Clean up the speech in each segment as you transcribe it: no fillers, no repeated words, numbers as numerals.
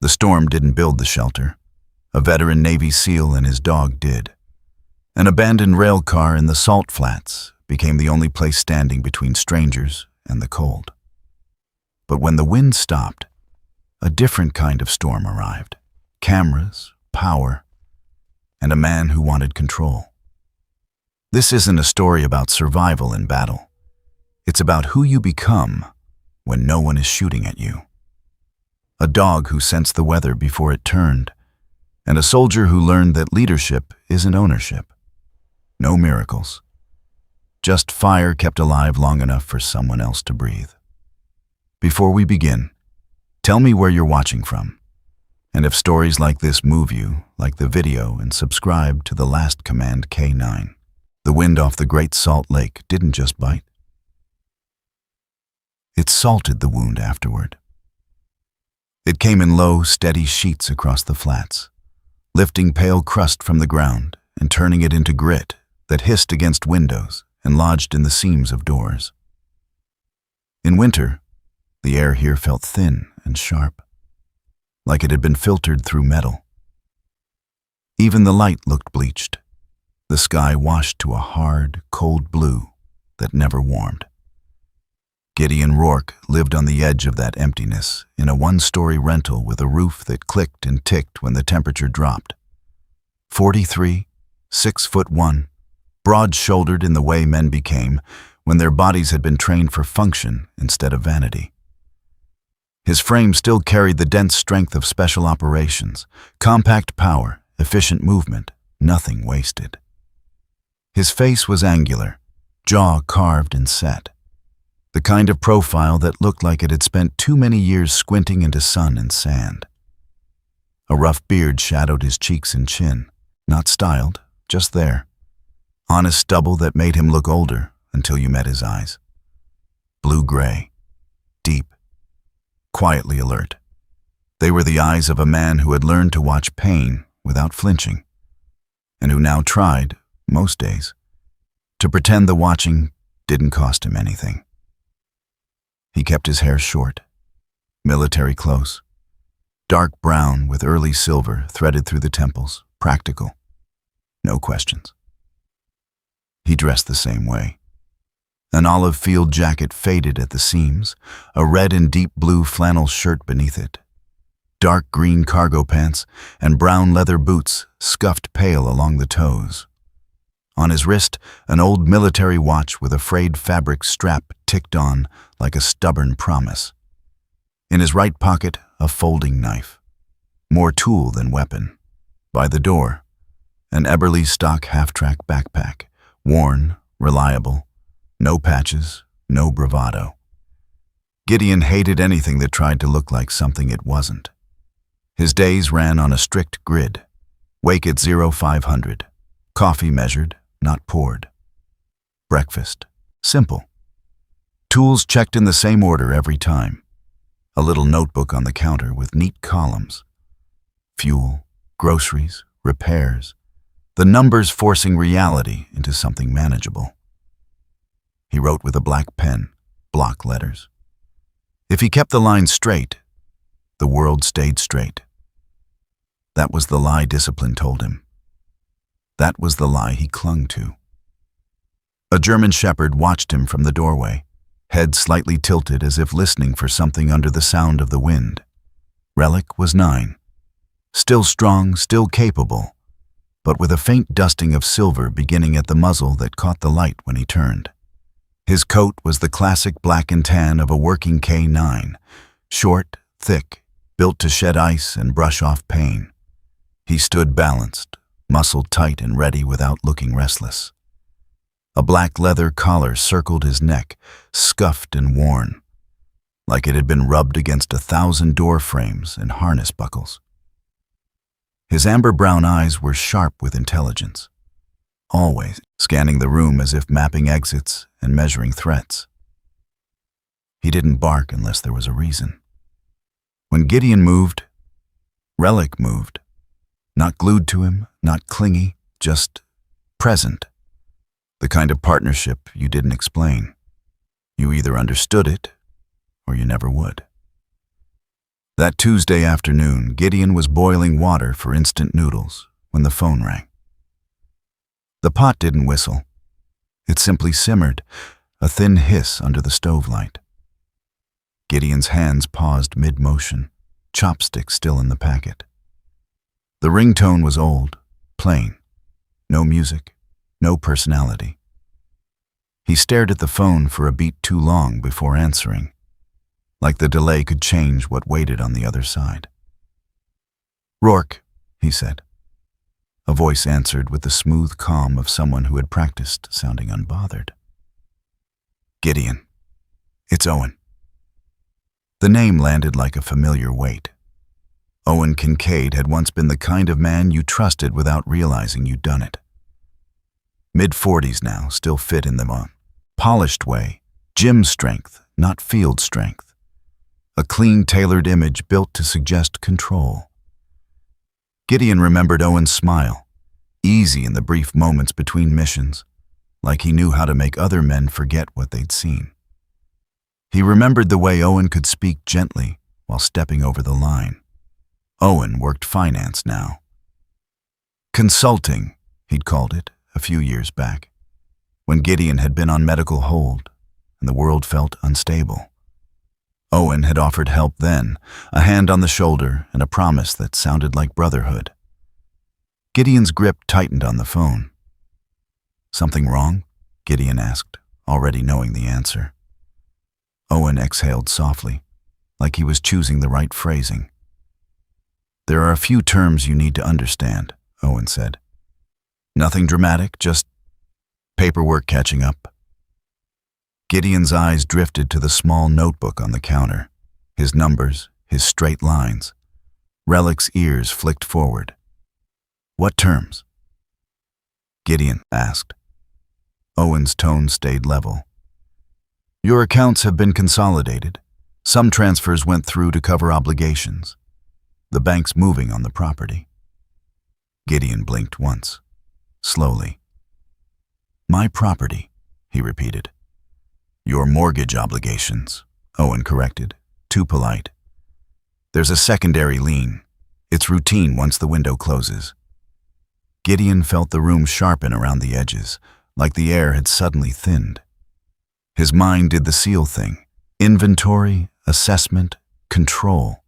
The storm didn't build the shelter. A veteran Navy SEAL and his dog did. An abandoned rail car in the salt flats became the only place standing between strangers and the cold. But when the wind stopped, a different kind of storm arrived. Cameras, power, and a man who wanted control. This isn't a story about survival in battle. It's about who you become when no one is shooting at you. A dog who sensed the weather before it turned, and a soldier who learned that leadership isn't ownership. No miracles. Just fire kept alive long enough for someone else to breathe. Before we begin, tell me where you're watching from. And if stories like this move you, like the video and subscribe to The Last Command K9. The wind off the Great Salt Lake didn't just bite. It salted the wound afterward. It came in low, steady sheets across the flats, lifting pale crust from the ground and turning it into grit that hissed against windows and lodged in the seams of doors. In winter, the air here felt thin and sharp, like it had been filtered through metal. Even the light looked bleached, the sky washed to a hard, cold blue that never warmed. Gideon Rourke lived on the edge of that emptiness in a one-story rental with a roof that clicked and ticked when the temperature dropped. 43, 6'1", broad-shouldered in the way men became when their bodies had been trained for function instead of vanity. His frame still carried the dense strength of special operations, compact power, efficient movement, nothing wasted. His face was angular, jaw carved and set. The kind of profile that looked like it had spent too many years squinting into sun and sand. A rough beard shadowed his cheeks and chin, not styled, just there. Honest stubble that made him look older until you met his eyes. Blue-gray, deep, quietly alert. They were the eyes of a man who had learned to watch pain without flinching, and who now tried, most days, to pretend the watching didn't cost him anything. He kept his hair short, military close, dark brown with early silver threaded through the temples, practical, no questions. He dressed the same way. An olive field jacket faded at the seams, a red and deep blue flannel shirt beneath it, dark green cargo pants, and brown leather boots scuffed pale along the toes. On his wrist, an old military watch with a frayed fabric strap ticked on like a stubborn promise. In his right pocket, a folding knife. More tool than weapon. By the door, an Eberly stock half-track backpack, worn, reliable, no patches, no bravado. Gideon hated anything that tried to look like something it wasn't. His days ran on a strict grid. Wake at 0500. Coffee measured, not poured. Breakfast. Simple. Tools checked in the same order every time. A little notebook on the counter with neat columns. Fuel, groceries, repairs. The numbers forcing reality into something manageable. He wrote with a black pen, block letters. If he kept the line straight, the world stayed straight. That was the lie discipline told him. That was the lie he clung to. A German shepherd watched him from the doorway, head slightly tilted as if listening for something under the sound of the wind. Relic was 9. Still strong, still capable, but with a faint dusting of silver beginning at the muzzle that caught the light when he turned. His coat was the classic black and tan of a working K9, short, thick, built to shed ice and brush off pain. He stood balanced, muscled tight and ready without looking restless. A black leather collar circled his neck, scuffed and worn, like it had been rubbed against 1,000 door frames and harness buckles. His amber-brown eyes were sharp with intelligence, always scanning the room as if mapping exits and measuring threats. He didn't bark unless there was a reason. When Gideon moved, Relic moved. Not glued to him, not clingy, just present. The kind of partnership you didn't explain. You either understood it, or you never would. That Tuesday afternoon, Gideon was boiling water for instant noodles when the phone rang. The pot didn't whistle. It simply simmered, a thin hiss under the stove light. Gideon's hands paused mid-motion, chopsticks still in the packet. The ringtone was old, plain. No music, no personality. He stared at the phone for a beat too long before answering, like the delay could change what waited on the other side. "Rourke," he said. A voice answered with the smooth calm of someone who had practiced sounding unbothered. "Gideon, it's Owen." The name landed like a familiar weight. Owen Kincaid had once been the kind of man you trusted without realizing you'd done it. Mid-40s now, still fit in the polished way, gym strength, not field strength. A clean, tailored image built to suggest control. Gideon remembered Owen's smile, easy in the brief moments between missions, like he knew how to make other men forget what they'd seen. He remembered the way Owen could speak gently while stepping over the line. Owen worked finance now. Consulting, he'd called it a few years back, when Gideon had been on medical hold and the world felt unstable. Owen had offered help then, a hand on the shoulder and a promise that sounded like brotherhood. Gideon's grip tightened on the phone. "Something wrong?" Gideon asked, already knowing the answer. Owen exhaled softly, like he was choosing the right phrasing. "There are a few terms you need to understand," Owen said. "Nothing dramatic, just paperwork catching up." Gideon's eyes drifted to the small notebook on the counter, his numbers, his straight lines. Relic's ears flicked forward. "What terms?" Gideon asked. Owen's tone stayed level. "Your accounts have been consolidated. Some transfers went through to cover obligations. The bank's moving on the property." Gideon blinked once, slowly. "My property," he repeated. "Your mortgage obligations," Owen corrected, too polite. "There's a secondary lien. It's routine once the window closes." Gideon felt the room sharpen around the edges, like the air had suddenly thinned. His mind did the SEAL thing: inventory, assessment, control.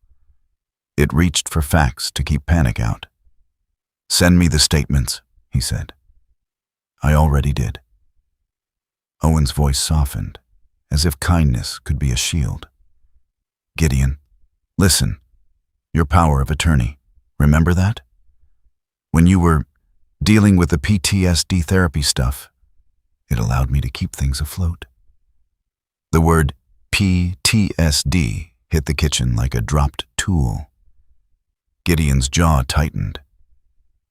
It reached for facts to keep panic out. "Send me the statements," he said. "I already did." Owen's voice softened, as if kindness could be a shield. "Gideon, listen. Your power of attorney. Remember that? When you were dealing with the PTSD therapy stuff, it allowed me to keep things afloat." The word PTSD hit the kitchen like a dropped tool. Gideon's jaw tightened.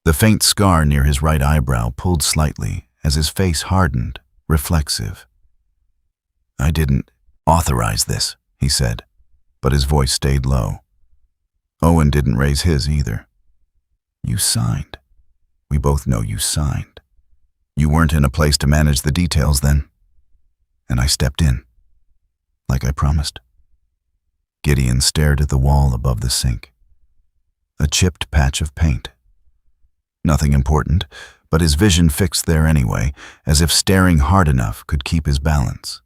The faint scar near his right eyebrow pulled slightly as his face hardened, reflexive. "I didn't authorize this," he said, but his voice stayed low. Owen didn't raise his either. "You signed. We both know you signed. You weren't in a place to manage the details then. And I stepped in, like I promised." Gideon stared at the wall above the sink. A chipped patch of paint. Nothing important, but his vision fixed there anyway, as if staring hard enough could keep his balance.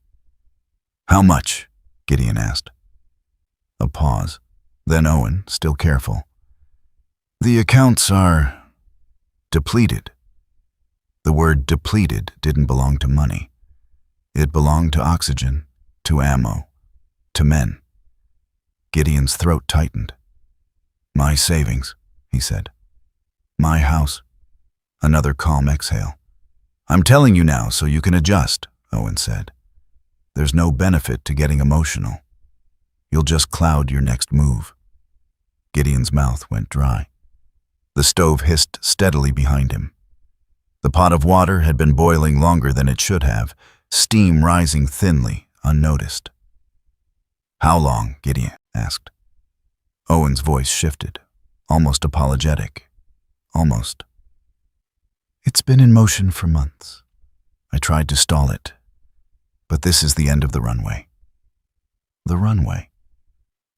"How much?" Gideon asked. A pause. Then Owen, still careful. "The accounts are depleted." The word depleted didn't belong to money. It belonged to oxygen, to ammo, to men. Gideon's throat tightened. "My savings," he said. "My house." Another calm exhale. "I'm telling you now so you can adjust," Owen said. "There's no benefit to getting emotional. You'll just cloud your next move." Gideon's mouth went dry. The stove hissed steadily behind him. The pot of water had been boiling longer than it should have, steam rising thinly, unnoticed. "How long?" Gideon asked. Owen's voice shifted, almost apologetic. Almost. "It's been in motion for months. I tried to stall it, but this is the end of the runway." The runway.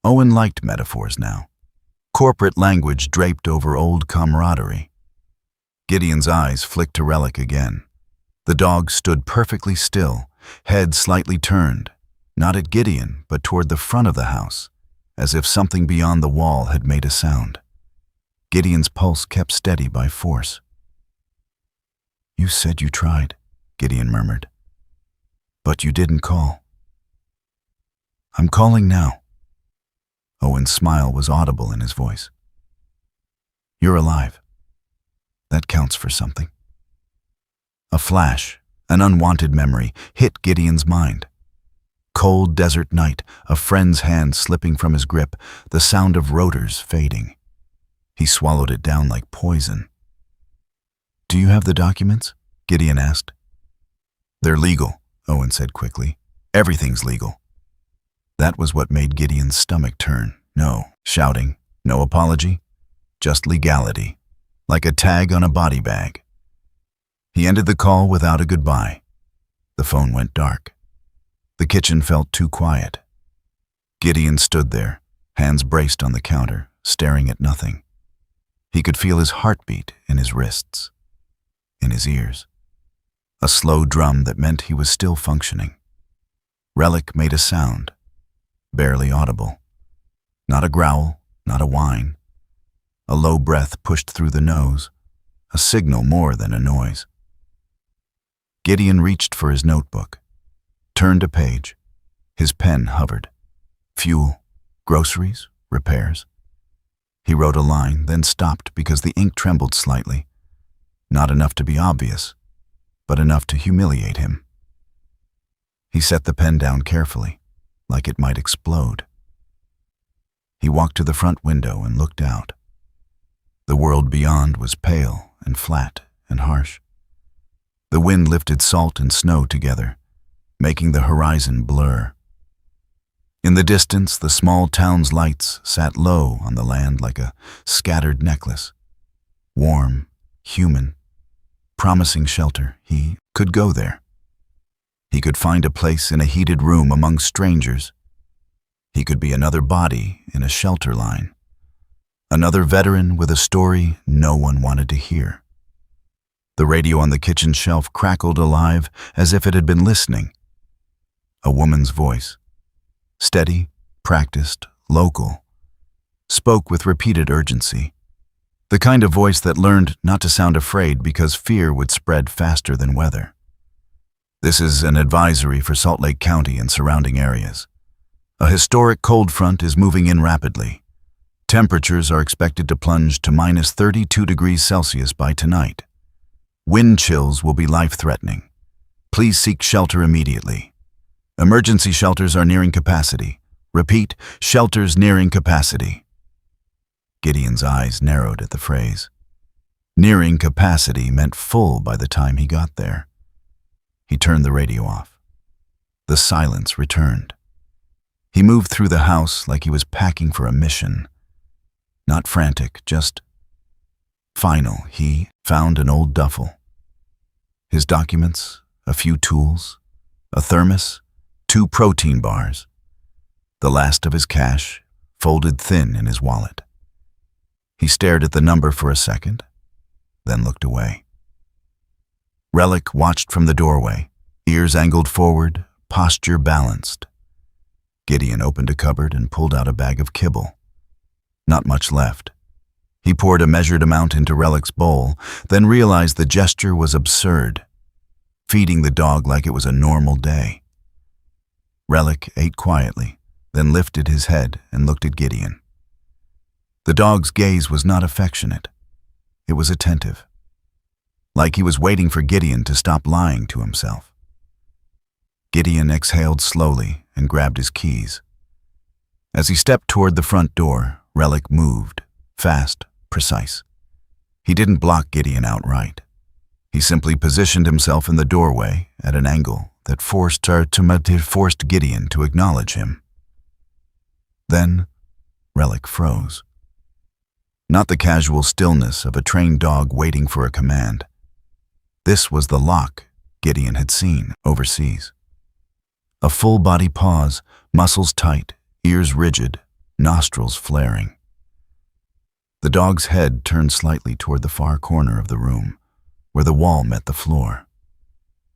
Owen liked metaphors now. Corporate language draped over old camaraderie. Gideon's eyes flicked to Relic again. The dog stood perfectly still, head slightly turned, not at Gideon, but toward the front of the house, as if something beyond the wall had made a sound. Gideon's pulse kept steady by force. "You said you tried," Gideon murmured. "But you didn't call." "I'm calling now." Owen's smile was audible in his voice. "You're alive. That counts for something." A flash, an unwanted memory, hit Gideon's mind. Cold desert night, a friend's hand slipping from his grip, the sound of rotors fading. He swallowed it down like poison. "Do you have the documents?" Gideon asked. "They're legal," Owen said quickly. "Everything's legal." That was what made Gideon's stomach turn. No shouting, no apology, just legality, like a tag on a body bag. He ended the call without a goodbye. The phone went dark. The kitchen felt too quiet. Gideon stood there, hands braced on the counter, staring at nothing. He could feel his heartbeat in his wrists, in his ears. A slow drum that meant he was still functioning. Relic made a sound, barely audible. Not a growl, not a whine. A low breath pushed through the nose, a signal more than a noise. Gideon reached for his notebook, turned a page. His pen hovered. Fuel, groceries, repairs. He wrote a line, then stopped because the ink trembled slightly. Not enough to be obvious, but enough to humiliate him. He set the pen down carefully, like it might explode. He walked to the front window and looked out. The world beyond was pale and flat and harsh. The wind lifted salt and snow together, making the horizon blur. In the distance, the small town's lights sat low on the land like a scattered necklace. Warm, human, promising shelter. He could go there. He could find a place in a heated room among strangers. He could be another body in a shelter line. Another veteran with a story no one wanted to hear. The radio on the kitchen shelf crackled alive as if it had been listening. A woman's voice, steady, practiced, local, spoke with repeated urgency. The kind of voice that learned not to sound afraid because fear would spread faster than weather. "This is an advisory for Salt Lake County and surrounding areas. A historic cold front is moving in rapidly. Temperatures are expected to plunge to minus 32 degrees Celsius by tonight. Wind chills will be life-threatening. Please seek shelter immediately. Emergency shelters are nearing capacity. Repeat, shelters nearing capacity." Gideon's eyes narrowed at the phrase. Nearing capacity meant full by the time he got there. He turned the radio off. The silence returned. He moved through the house like he was packing for a mission. Not frantic, just final. He found an old duffel. His documents, a few tools, a thermos, 2 protein bars. The last of his cash, folded thin in his wallet. He stared at the number for a second, then looked away. Relic watched from the doorway, ears angled forward, posture balanced. Gideon opened a cupboard and pulled out a bag of kibble. Not much left. He poured a measured amount into Relic's bowl, then realized the gesture was absurd, feeding the dog like it was a normal day. Relic ate quietly, then lifted his head and looked at Gideon. The dog's gaze was not affectionate. It was attentive, like he was waiting for Gideon to stop lying to himself. Gideon exhaled slowly and grabbed his keys. As he stepped toward the front door, Relic moved, fast, precise. He didn't block Gideon outright. He simply positioned himself in the doorway at an angle that forced Gideon to acknowledge him. Then, Relic froze. Not the casual stillness of a trained dog waiting for a command. This was the lock Gideon had seen overseas. A full-body pause, muscles tight, ears rigid, nostrils flaring. The dog's head turned slightly toward the far corner of the room, where the wall met the floor.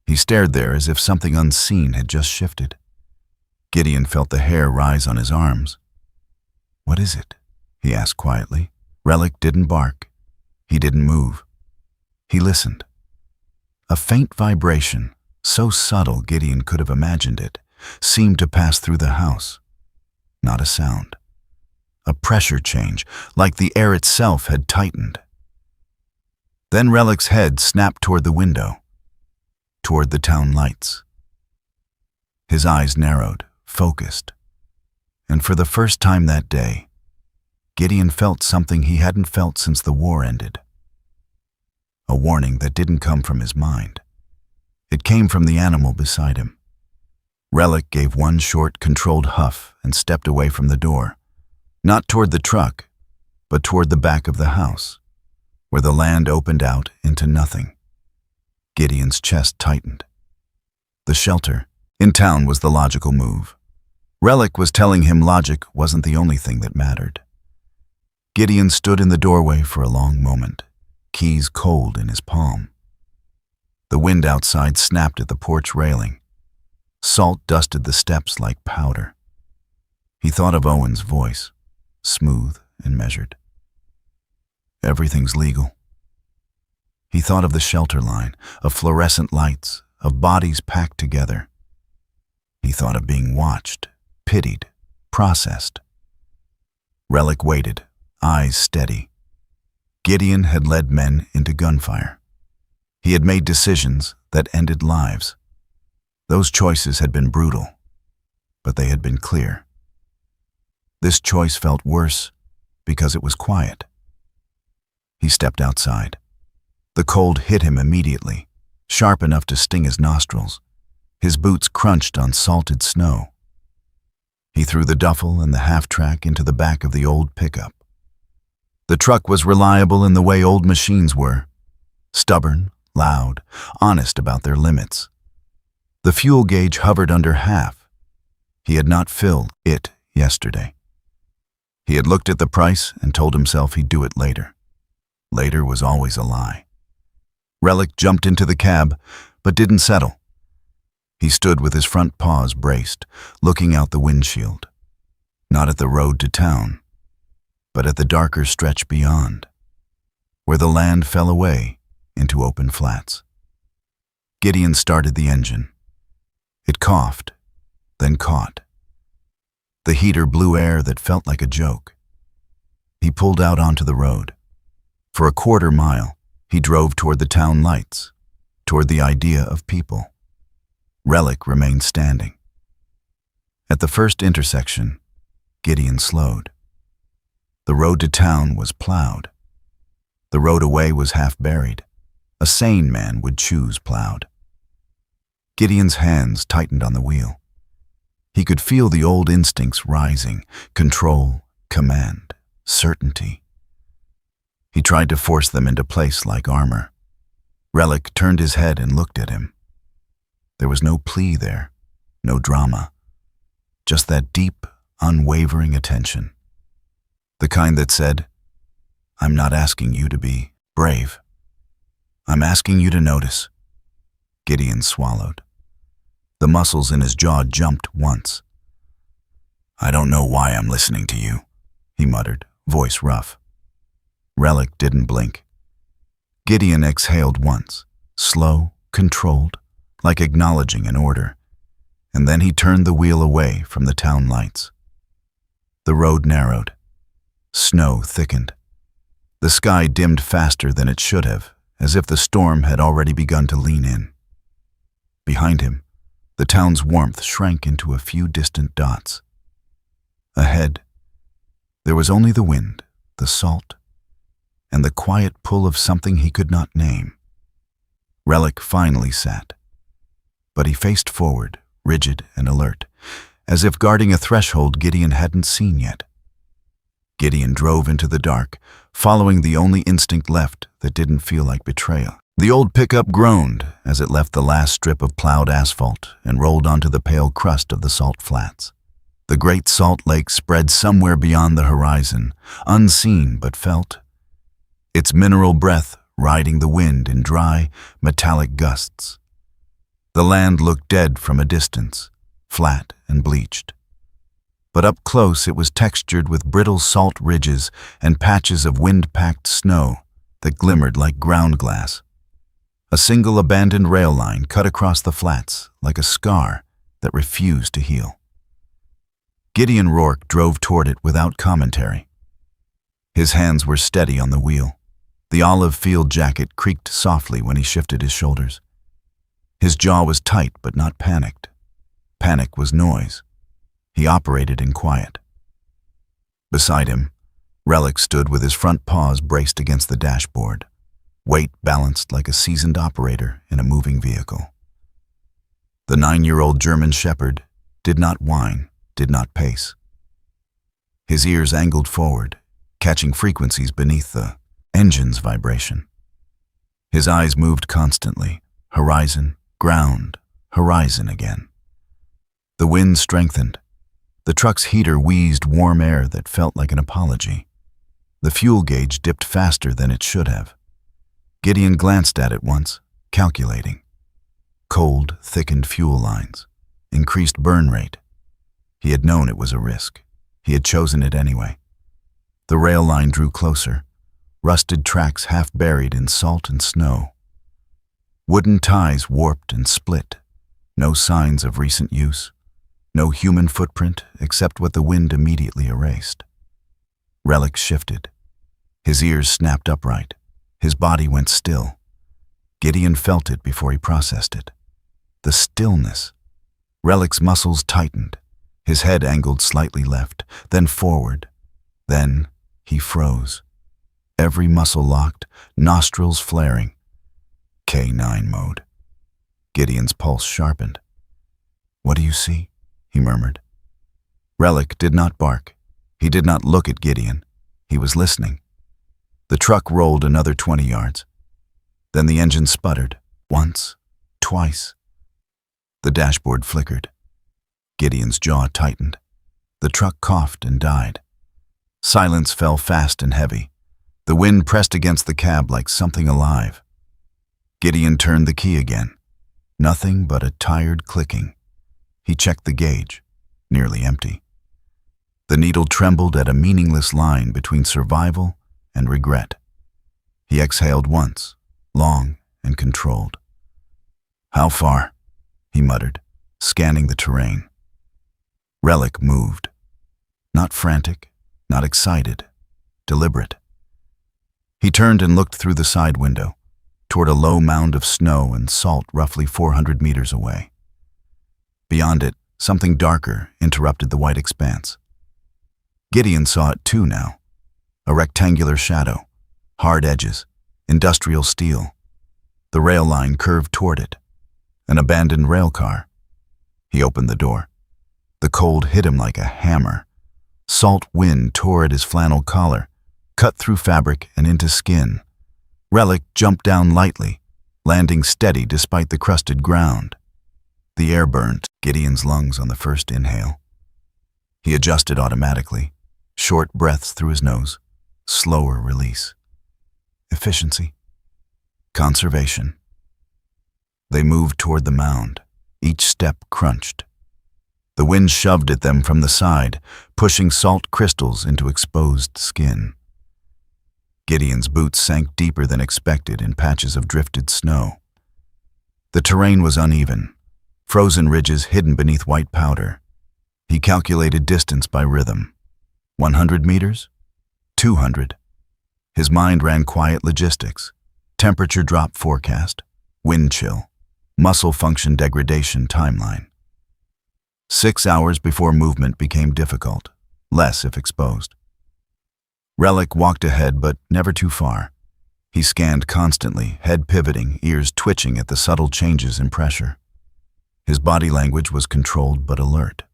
He stared there as if something unseen had just shifted. Gideon felt the hair rise on his arms. "What is it?" he asked quietly. Relic didn't bark. He didn't move. He listened. A faint vibration, so subtle Gideon could have imagined it, seemed to pass through the house. Not a sound. A pressure change, like the air itself had tightened. Then Relic's head snapped toward the window, toward the town lights. His eyes narrowed, focused, and for the first time that day, Gideon felt something he hadn't felt since the war ended. A warning that didn't come from his mind. It came from the animal beside him. Relic gave one short, controlled huff and stepped away from the door, not toward the truck, but toward the back of the house, where the land opened out into nothing. Gideon's chest tightened. The shelter in town was the logical move. Relic was telling him logic wasn't the only thing that mattered. Gideon stood in the doorway for a long moment, keys cold in his palm. The wind outside snapped at the porch railing. Salt dusted the steps like powder. He thought of Owen's voice, smooth and measured. "Everything's legal." He thought of the shelter line, of fluorescent lights, of bodies packed together. He thought of being watched, pitied, processed. Relic waited, eyes steady. Gideon had led men into gunfire. He had made decisions that ended lives. Those choices had been brutal, but they had been clear. This choice felt worse because it was quiet. He stepped outside. The cold hit him immediately, sharp enough to sting his nostrils. His boots crunched on salted snow. He threw the duffel and the half-track into the back of the old pickup. The truck was reliable in the way old machines were, stubborn, loud, honest about their limits. The fuel gauge hovered under half. He had not filled it yesterday. He had looked at the price and told himself he'd do it later. Later was always a lie. Relic jumped into the cab, but didn't settle. He stood with his front paws braced, looking out the windshield. Not at the road to town, but at the darker stretch beyond, where the land fell away into open flats. Gideon started the engine. It coughed, then caught. The heater blew air that felt like a joke. He pulled out onto the road. For a quarter mile, he drove toward the town lights, toward the idea of people. Relic remained standing. At the first intersection, Gideon slowed. The road to town was plowed. The road away was half buried. A sane man would choose plowed. Gideon's hands tightened on the wheel. He could feel the old instincts rising, control, command, certainty. He tried to force them into place like armor. Relic turned his head and looked at him. There was no plea there, no drama, just that deep, unwavering attention. The kind that said, "I'm not asking you to be brave. I'm asking you to notice." Gideon swallowed. The muscles in his jaw jumped once. "I don't know why I'm listening to you," he muttered, voice rough. Relic didn't blink. Gideon exhaled once, slow, controlled, like acknowledging an order, and then he turned the wheel away from the town lights. The road narrowed. Snow thickened. The sky dimmed faster than it should have, as if the storm had already begun to lean in. Behind him, the town's warmth shrank into a few distant dots. Ahead, there was only the wind, the salt, and the quiet pull of something he could not name. Relic finally sat, but he faced forward, rigid and alert, as if guarding a threshold Gideon hadn't seen yet. Gideon drove into the dark, following the only instinct left that didn't feel like betrayal. The old pickup groaned as it left the last strip of plowed asphalt and rolled onto the pale crust of the salt flats. The great salt lake spread somewhere beyond the horizon, unseen but felt, its mineral breath riding the wind in dry, metallic gusts. The land looked dead from a distance, flat and bleached. But up close it was textured with brittle salt ridges and patches of wind-packed snow that glimmered like ground glass. A single abandoned rail line cut across the flats like a scar that refused to heal. Gideon Rourke drove toward it without commentary. His hands were steady on the wheel. The olive field jacket creaked softly when he shifted his shoulders. His jaw was tight but not panicked. Panic was noise. He operated in quiet. Beside him, Relic stood with his front paws braced against the dashboard, weight balanced like a seasoned operator in a moving vehicle. The 9-year-old German shepherd did not whine, did not pace. His ears angled forward, catching frequencies beneath the engine's vibration. His eyes moved constantly, horizon, ground, horizon again. The wind strengthened. The truck's heater wheezed warm air that felt like an apology. The fuel gauge dipped faster than it should have. Gideon glanced at it once, calculating. Cold, thickened fuel lines, increased burn rate. He had known it was a risk. He had chosen it anyway. The rail line drew closer, rusted tracks half buried in salt and snow. Wooden ties warped and split, no signs of recent use. No human footprint except what the wind immediately erased. Relic shifted. His ears snapped upright. His body went still. Gideon felt it before he processed it. The stillness. Relic's muscles tightened. His head angled slightly left, then forward. Then he froze. Every muscle locked, nostrils flaring. K9 mode. Gideon's pulse sharpened. "What do you see?" he murmured. Relic did not bark. He did not look at Gideon. He was listening. The truck rolled another 20 yards. Then the engine sputtered, once, twice. The dashboard flickered. Gideon's jaw tightened. The truck coughed and died. Silence fell fast and heavy. The wind pressed against the cab like something alive. Gideon turned the key again. Nothing but a tired clicking. He checked the gauge, nearly empty. The needle trembled at a meaningless line between survival and regret. He exhaled once, long and controlled. "How far?" he muttered, scanning the terrain. Relic moved. Not frantic, not excited, deliberate. He turned and looked through the side window, toward a low mound of snow and salt roughly 400 meters away. Beyond it, something darker interrupted the white expanse. Gideon saw it too now. A rectangular shadow, hard edges, industrial steel. The rail line curved toward it. An abandoned rail car. He opened the door. The cold hit him like a hammer. Salt wind tore at his flannel collar, cut through fabric and into skin. Relic jumped down lightly, landing steady despite the crusted ground. The air burned Gideon's lungs on the first inhale. He adjusted automatically, short breaths through his nose, slower release. Efficiency. Conservation. They moved toward the mound. Each step crunched. The wind shoved at them from the side, pushing salt crystals into exposed skin. Gideon's boots sank deeper than expected in patches of drifted snow. The terrain was uneven. Frozen ridges hidden beneath white powder. He calculated distance by rhythm. 100 meters? 200. His mind ran quiet logistics. Temperature drop forecast. Wind chill. Muscle function degradation timeline. 6 hours before movement became difficult, less if exposed. Relic walked ahead, but never too far. He scanned constantly, head pivoting, ears twitching at the subtle changes in pressure. His body language was controlled but alert.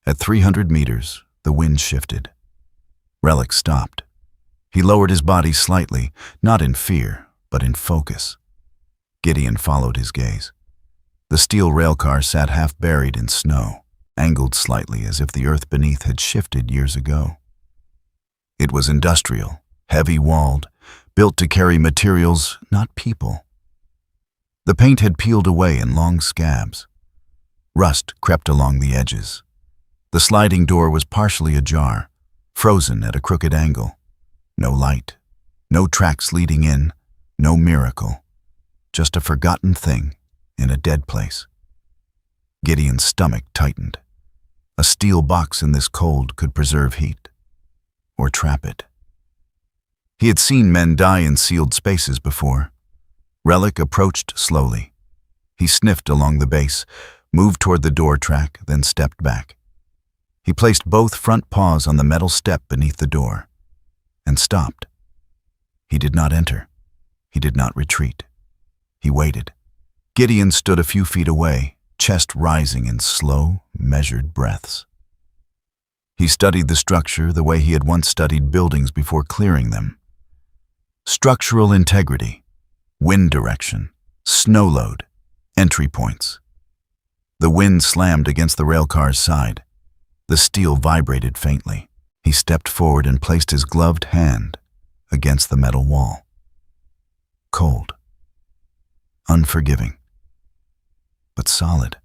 At 300 meters, the wind shifted. Relic stopped. He lowered his body slightly, not in fear, but in focus. Gideon followed his gaze. The steel railcar sat half buried in snow. angled slightly as if the earth beneath had shifted years ago. It was industrial, heavy-walled, built to carry materials, not people. The paint had peeled away in long scabs. Rust crept along the edges. The sliding door was partially ajar, frozen at a crooked angle. No light, no tracks leading in, no miracle. Just a forgotten thing in a dead place. Gideon's stomach tightened. A steel box in this cold could preserve heat, or trap it. He had seen men die in sealed spaces before. Relic approached slowly. He sniffed along the base, moved toward the door track, then stepped back. He placed both front paws on the metal step beneath the door, and stopped. He did not enter. He did not retreat. He waited. Gideon stood a few feet away, chest rising in slow, measured breaths. He studied the structure the way he had once studied buildings before clearing them. Structural integrity, wind direction, snow load, entry points. The wind slammed against the railcar's side. The steel vibrated faintly. He stepped forward and placed his gloved hand against the metal wall. Cold. Unforgiving. But solid.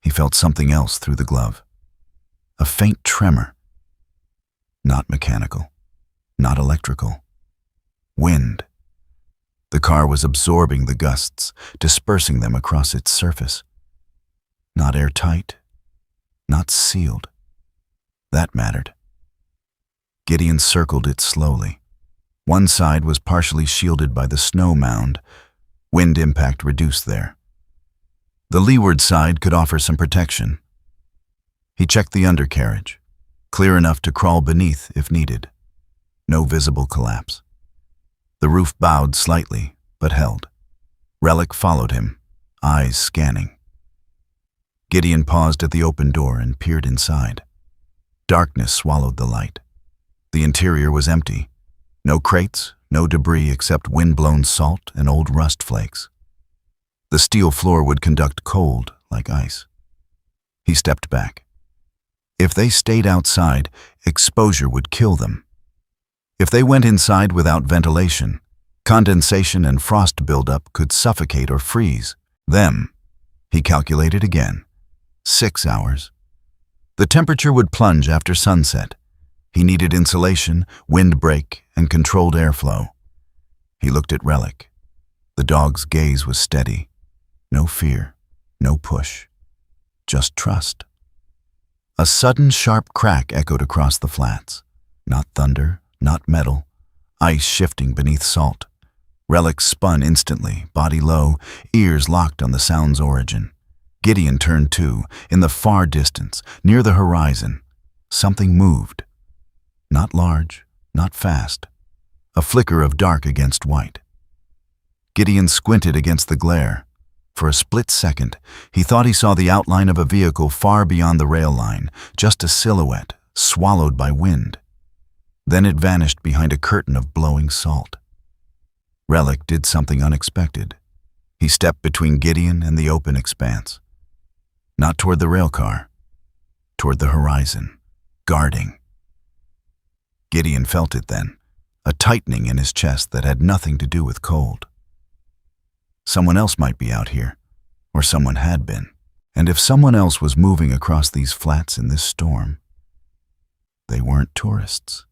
He felt something else through the glove. A faint tremor. Not mechanical. Not electrical. Wind. The car was absorbing the gusts, dispersing them across its surface. Not airtight. Not sealed. That mattered. Gideon circled it slowly. One side was partially shielded by the snow mound. Wind impact reduced there. The leeward side could offer some protection. He checked the undercarriage, clear enough to crawl beneath if needed. No visible collapse. The roof bowed slightly, but held. Relic followed him, eyes scanning. Gideon paused at the open door and peered inside. Darkness swallowed the light. The interior was empty. No crates, no debris except wind-blown salt and old rust flakes. The steel floor would conduct cold like ice. He stepped back. If they stayed outside, exposure would kill them. If they went inside without ventilation, condensation and frost buildup could suffocate or freeze them. He calculated again. 6 hours. The temperature would plunge after sunset. He needed insulation, windbreak, and controlled airflow. He looked at Relic. The dog's gaze was steady. No fear, no push. Just trust. A sudden sharp crack echoed across the flats. Not thunder, not metal. Ice shifting beneath salt. Relic spun instantly, body low, ears locked on the sound's origin. Gideon turned too. In the far distance, near the horizon, something moved. Not large, not fast. A flicker of dark against white. Gideon squinted against the glare. For a split second, he thought he saw the outline of a vehicle far beyond the rail line, just a silhouette, swallowed by wind. Then it vanished behind a curtain of blowing salt. Relic did something unexpected. He stepped between Gideon and the open expanse. Not toward the railcar, toward the horizon, guarding. Gideon felt it then, a tightening in his chest that had nothing to do with cold. Someone else might be out here, or someone had been. And if someone else was moving across these flats in this storm, they weren't tourists.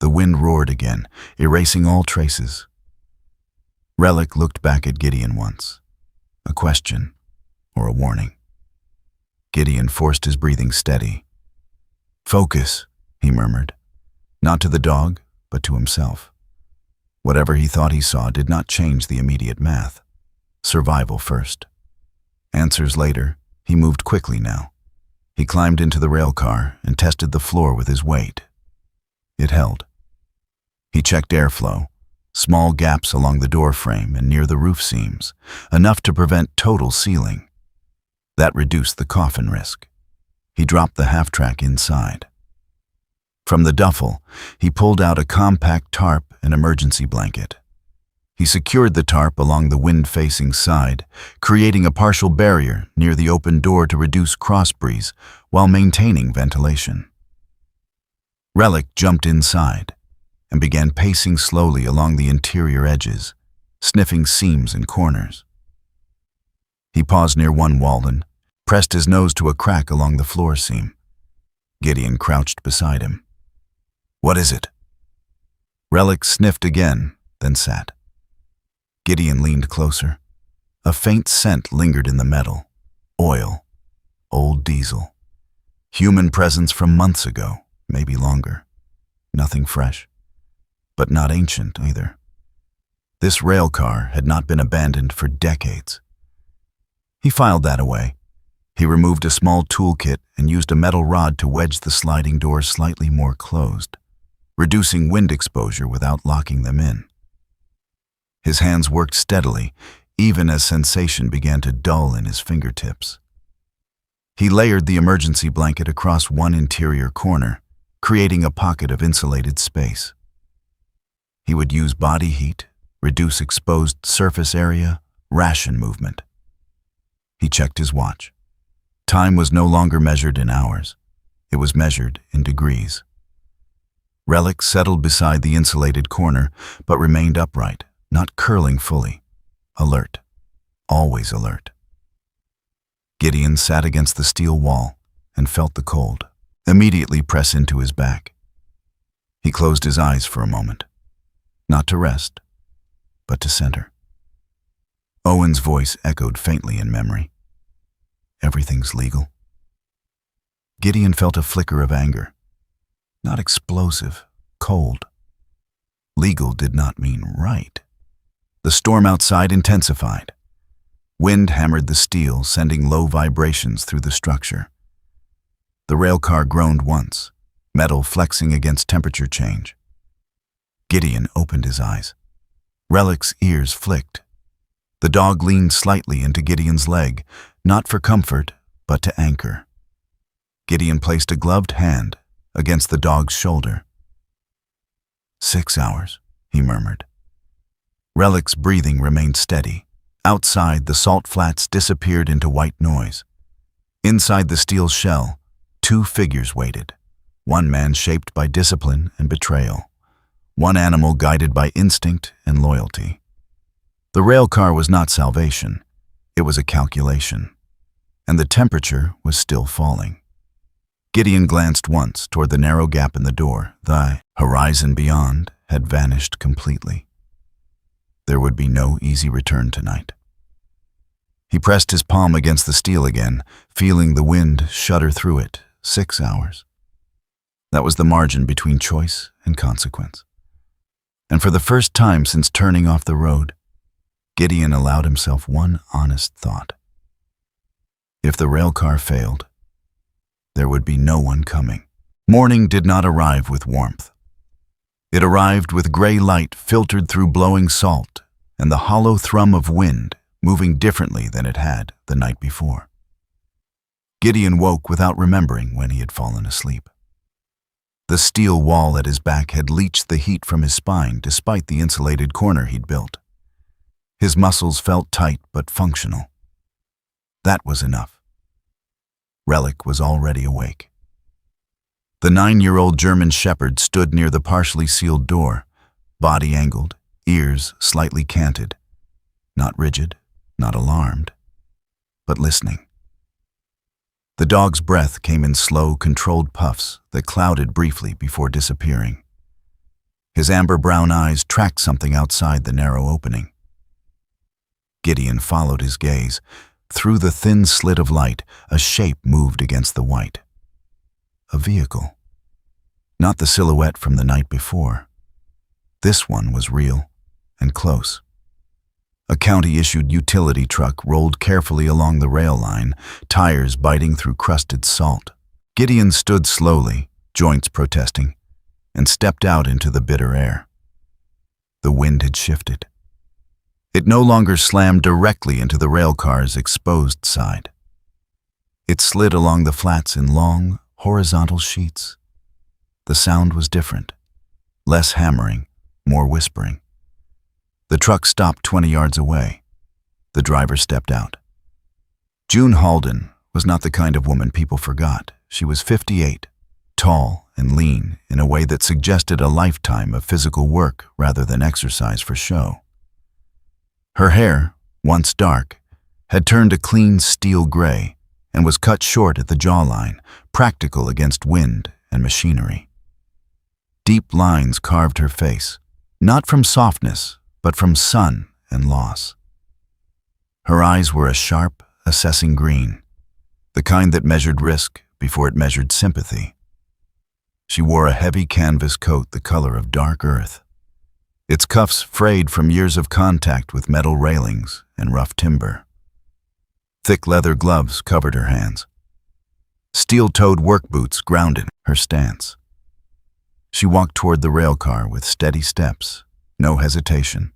The wind roared again, erasing all traces. Relic looked back at Gideon once. A question, or a warning. Gideon forced his breathing steady. "Focus," he murmured. Not to the dog, but to himself. Whatever he thought he saw did not change the immediate math. Survival first. Answers later. He moved quickly now. He climbed into the railcar and tested the floor with his weight. It held. He checked airflow. Small gaps along the door frame and near the roof seams, enough to prevent total sealing. That reduced the coffin risk. He dropped the half-track inside. From the duffel, he pulled out a compact tarp and emergency blanket. He secured the tarp along the wind-facing side, creating a partial barrier near the open door to reduce cross-breeze while maintaining ventilation. Relic jumped inside and began pacing slowly along the interior edges, sniffing seams and corners. He paused near one wall and pressed his nose to a crack along the floor seam. Gideon crouched beside him. "What is it?" Relic sniffed again, then sat. Gideon leaned closer. A faint scent lingered in the metal. Oil. Old diesel. Human presence from months ago, maybe longer. Nothing fresh. But not ancient either. This railcar had not been abandoned for decades. He filed that away. He removed a small toolkit and used a metal rod to wedge the sliding doors slightly more closed, reducing wind exposure without locking them in. His hands worked steadily, even as sensation began to dull in his fingertips. He layered the emergency blanket across one interior corner, creating a pocket of insulated space. He would use body heat, reduce exposed surface area, ration movement. He checked his watch. Time was no longer measured in hours. It was measured in degrees. Relic settled beside the insulated corner, but remained upright, not curling fully. Alert. Always alert. Gideon sat against the steel wall and felt the cold immediately press into his back. He closed his eyes for a moment, not to rest, but to center. Owen's voice echoed faintly in memory. "Everything's legal." Gideon felt a flicker of anger. Not explosive, cold. Legal did not mean right. The storm outside intensified. Wind hammered the steel, sending low vibrations through the structure. The railcar groaned once, metal flexing against temperature change. Gideon opened his eyes. Relic's ears flicked. The dog leaned slightly into Gideon's leg, not for comfort, but to anchor. Gideon placed a gloved hand against the dog's shoulder. 6 hours, he murmured. Relic's breathing remained steady. Outside, the salt flats disappeared into white noise. Inside the steel shell, 2 figures waited. One man shaped by discipline and betrayal. One animal guided by instinct and loyalty. The railcar was not salvation. It was a calculation. And the temperature was still falling. Gideon glanced once toward the narrow gap in the door. The horizon beyond had vanished completely. There would be no easy return tonight. He pressed his palm against the steel again, feeling the wind shudder through it. 6 hours. That was the margin between choice and consequence. And for the first time since turning off the road, Gideon allowed himself one honest thought. If the railcar failed, there would be no one coming. Morning did not arrive with warmth. It arrived with gray light filtered through blowing salt and the hollow thrum of wind moving differently than it had the night before. Gideon woke without remembering when he had fallen asleep. The steel wall at his back had leached the heat from his spine despite the insulated corner he'd built. His muscles felt tight but functional. That was enough. Relic was already awake. The 9-year-old German shepherd stood near the partially sealed door, body angled, ears slightly canted. Not rigid, not alarmed, but listening. The dog's breath came in slow, controlled puffs that clouded briefly before disappearing. His amber-brown eyes tracked something outside the narrow opening. Gideon followed his gaze. Through the thin slit of light, a shape moved against the white. A vehicle. Not the silhouette from the night before. This one was real and close. A county-issued utility truck rolled carefully along the rail line, tires biting through crusted salt. Gideon stood slowly, joints protesting, and stepped out into the bitter air. The wind had shifted. It no longer slammed directly into the railcar's exposed side. It slid along the flats in long, horizontal sheets. The sound was different, less hammering, more whispering. The truck stopped 20 yards away. The driver stepped out. June Halden was not the kind of woman people forgot. She was 58, tall and lean in a way that suggested a lifetime of physical work rather than exercise for show. Her hair, once dark, had turned a clean steel gray and was cut short at the jawline, practical against wind and machinery. Deep lines carved her face, not from softness, but from sun and loss. Her eyes were a sharp, assessing green, the kind that measured risk before it measured sympathy. She wore a heavy canvas coat the color of dark earth, its cuffs frayed from years of contact with metal railings and rough timber. Thick leather gloves covered her hands. Steel-toed work boots grounded her stance. She walked toward the railcar with steady steps, no hesitation.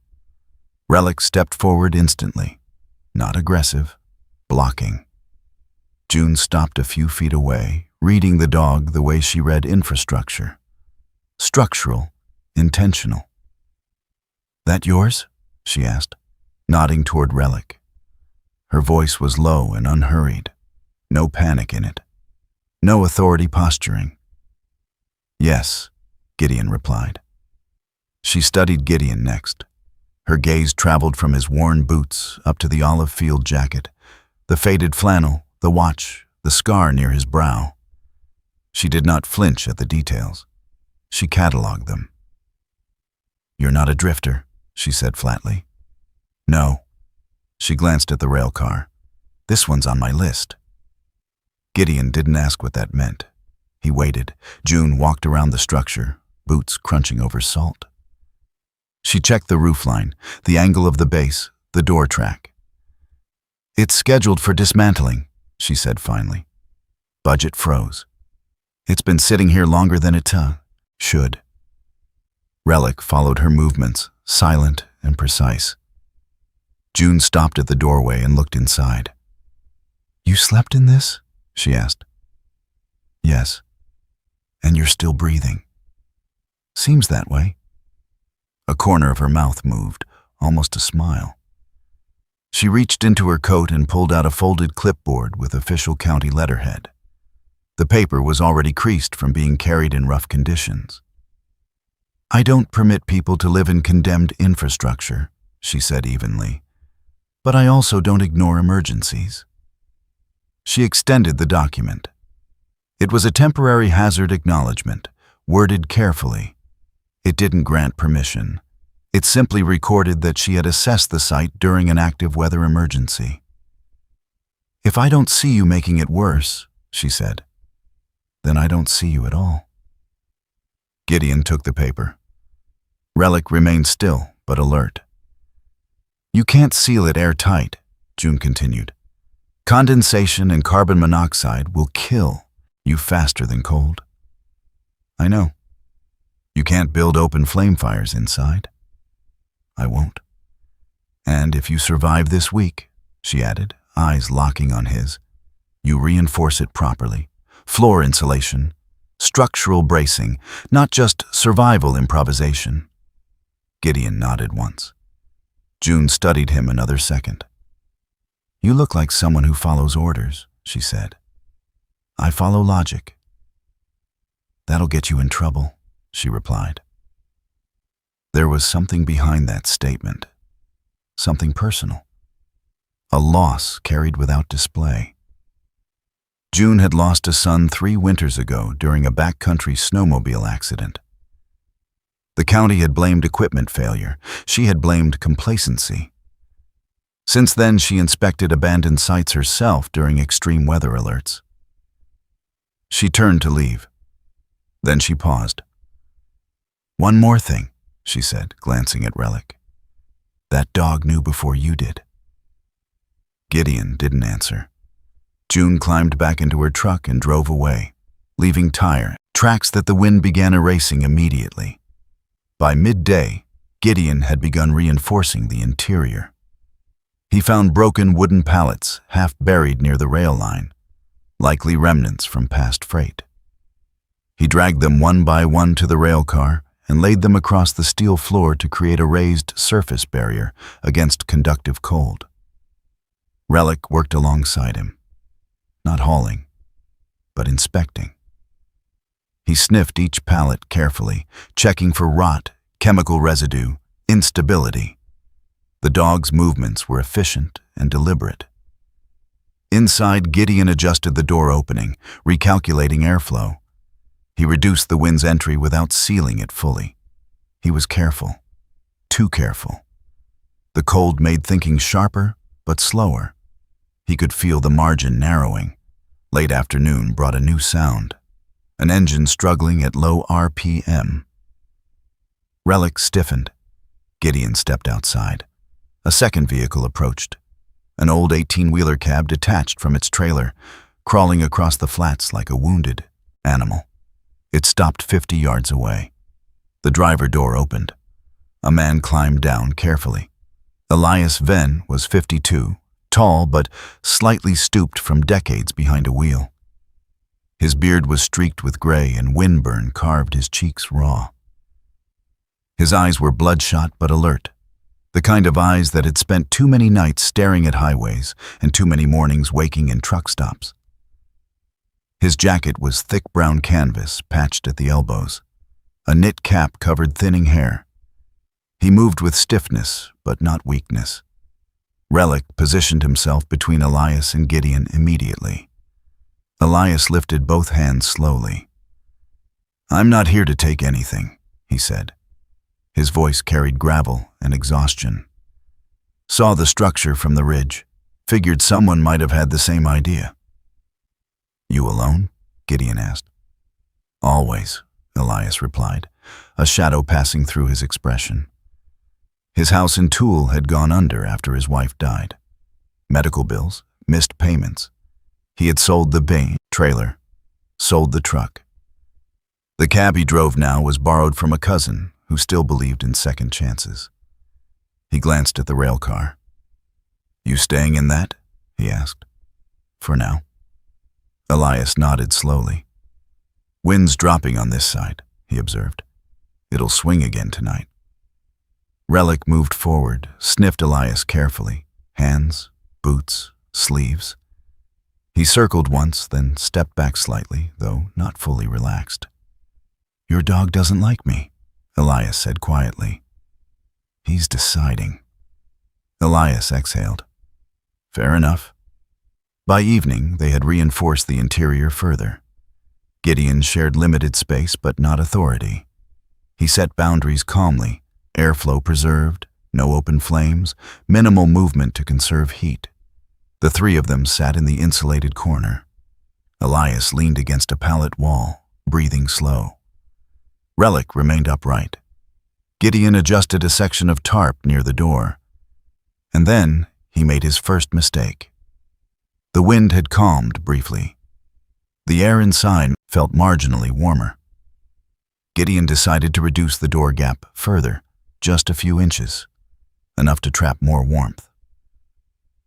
Relic stepped forward instantly, not aggressive, blocking. June stopped a few feet away, reading the dog the way she read infrastructure. Structural, intentional. "That yours?" she asked, nodding toward Relic. Her voice was low and unhurried, no panic in it, no authority posturing. "Yes," Gideon replied. She studied Gideon next. Her gaze traveled from his worn boots up to the olive field jacket, the faded flannel, the watch, the scar near his brow. She did not flinch at the details. She cataloged them. "You're not a drifter," she said flatly. "No." She glanced at the rail car. "This one's on my list." Gideon didn't ask what that meant. He waited. June walked around the structure, boots crunching over salt. She checked the roofline, the angle of the base, the door track. "It's scheduled for dismantling," she said finally. Budget froze. "It's been sitting here longer than it should." Relic followed her movements, silent and precise. June stopped at the doorway and looked inside. "You slept in this?" she asked. "Yes. And you're still breathing." "Seems that way." A corner of her mouth moved, almost a smile. She reached into her coat and pulled out a folded clipboard with official county letterhead. The paper was already creased from being carried in rough conditions. "I don't permit people to live in condemned infrastructure," she said evenly. "But I also don't ignore emergencies." She extended the document. It was a temporary hazard acknowledgement, worded carefully. It didn't grant permission. It simply recorded that she had assessed the site during an active weather emergency. "If I don't see you making it worse," she said, "then I don't see you at all." Gideon took the paper. Relic remained still, but alert. "You can't seal it airtight," June continued. "Condensation and carbon monoxide will kill you faster than cold." "I know. You can't build open flame fires inside." "I won't. And if you survive this week," she added, eyes locking on his, "you reinforce it properly. Floor insulation, structural bracing, not just survival improvisation." Gideon nodded once. June studied him another second. "You look like someone who follows orders," she said. "I follow logic." "That'll get you in trouble," she replied. There was something behind that statement, something personal, a loss carried without display. June had lost a son 3 winters ago during a backcountry snowmobile accident. The county had blamed equipment failure. She had blamed complacency. Since then, she inspected abandoned sites herself during extreme weather alerts. She turned to leave. Then she paused. "One more thing," she said, glancing at Relic. "That dog knew before you did." Gideon didn't answer. June climbed back into her truck and drove away, leaving tracks that the wind began erasing immediately. By midday, Gideon had begun reinforcing the interior. He found broken wooden pallets half buried near the rail line, likely remnants from past freight. He dragged them one by one to the rail car and laid them across the steel floor to create a raised surface barrier against conductive cold. Relic worked alongside him, not hauling, but inspecting. He sniffed each pallet carefully, checking for rot, chemical residue, instability. The dog's movements were efficient and deliberate. Inside, Gideon adjusted the door opening, recalculating airflow. He reduced the wind's entry without sealing it fully. He was careful, too careful. The cold made thinking sharper, but slower. He could feel the margin narrowing. Late afternoon brought a new sound, an engine struggling at low RPM. Relic stiffened. Gideon stepped outside. A second vehicle approached. An old 18-wheeler cab detached from its trailer, crawling across the flats like a wounded animal. It stopped 50 yards away. The driver door opened. A man climbed down carefully. Elias Venn was 52, tall but slightly stooped from decades behind a wheel. His beard was streaked with gray and windburn carved his cheeks raw. His eyes were bloodshot but alert, the kind of eyes that had spent too many nights staring at highways and too many mornings waking in truck stops. His jacket was thick brown canvas, patched at the elbows. A knit cap covered thinning hair. He moved with stiffness, but not weakness. Relic positioned himself between Elias and Gideon immediately. Elias lifted both hands slowly. "I'm not here to take anything," he said. His voice carried gravel and exhaustion. "Saw the structure from the ridge. Figured someone might have had the same idea." "You alone?" Gideon asked. "Always," Elias replied, a shadow passing through his expression. His house in Toul had gone under after his wife died. Medical bills, missed payments. He had sold the bay trailer, sold the truck. The cab he drove now was borrowed from a cousin who still believed in second chances. He glanced at the railcar. "You staying in that?" he asked. "For now." Elias nodded slowly. "Wind's dropping on this side," he observed. "It'll swing again tonight." Relic moved forward, sniffed Elias carefully. Hands, boots, sleeves. He circled once, then stepped back slightly, though not fully relaxed. "Your dog doesn't like me," Elias said quietly. "He's deciding." Elias exhaled. "Fair enough." By evening, they had reinforced the interior further. Gideon shared limited space but not authority. He set boundaries calmly, airflow preserved, no open flames, minimal movement to conserve heat. The three of them sat in the insulated corner. Elias leaned against a pallet wall, breathing slow. Relic remained upright. Gideon adjusted a section of tarp near the door. And then he made his first mistake. The wind had calmed briefly. The air inside felt marginally warmer. Gideon decided to reduce the door gap further, just a few inches, enough to trap more warmth.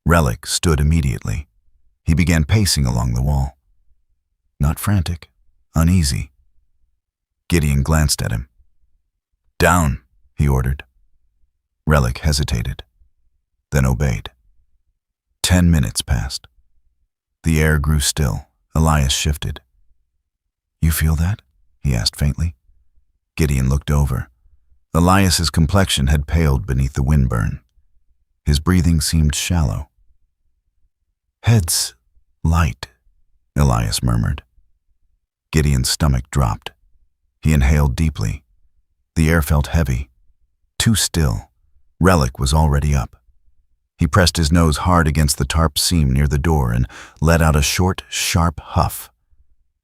Relic stood immediately. He began pacing along the wall. Not frantic, uneasy. Gideon glanced at him. "Down," he ordered. Relic hesitated, then obeyed. 10 minutes passed. The air grew still. Elias shifted. "You feel that?" he asked faintly. Gideon looked over. Elias's complexion had paled beneath the windburn. His breathing seemed shallow. "Head's light," Elias murmured. Gideon's stomach dropped. He inhaled deeply. The air felt heavy, too still. Relic was already up. He pressed his nose hard against the tarp seam near the door and let out a short, sharp huff.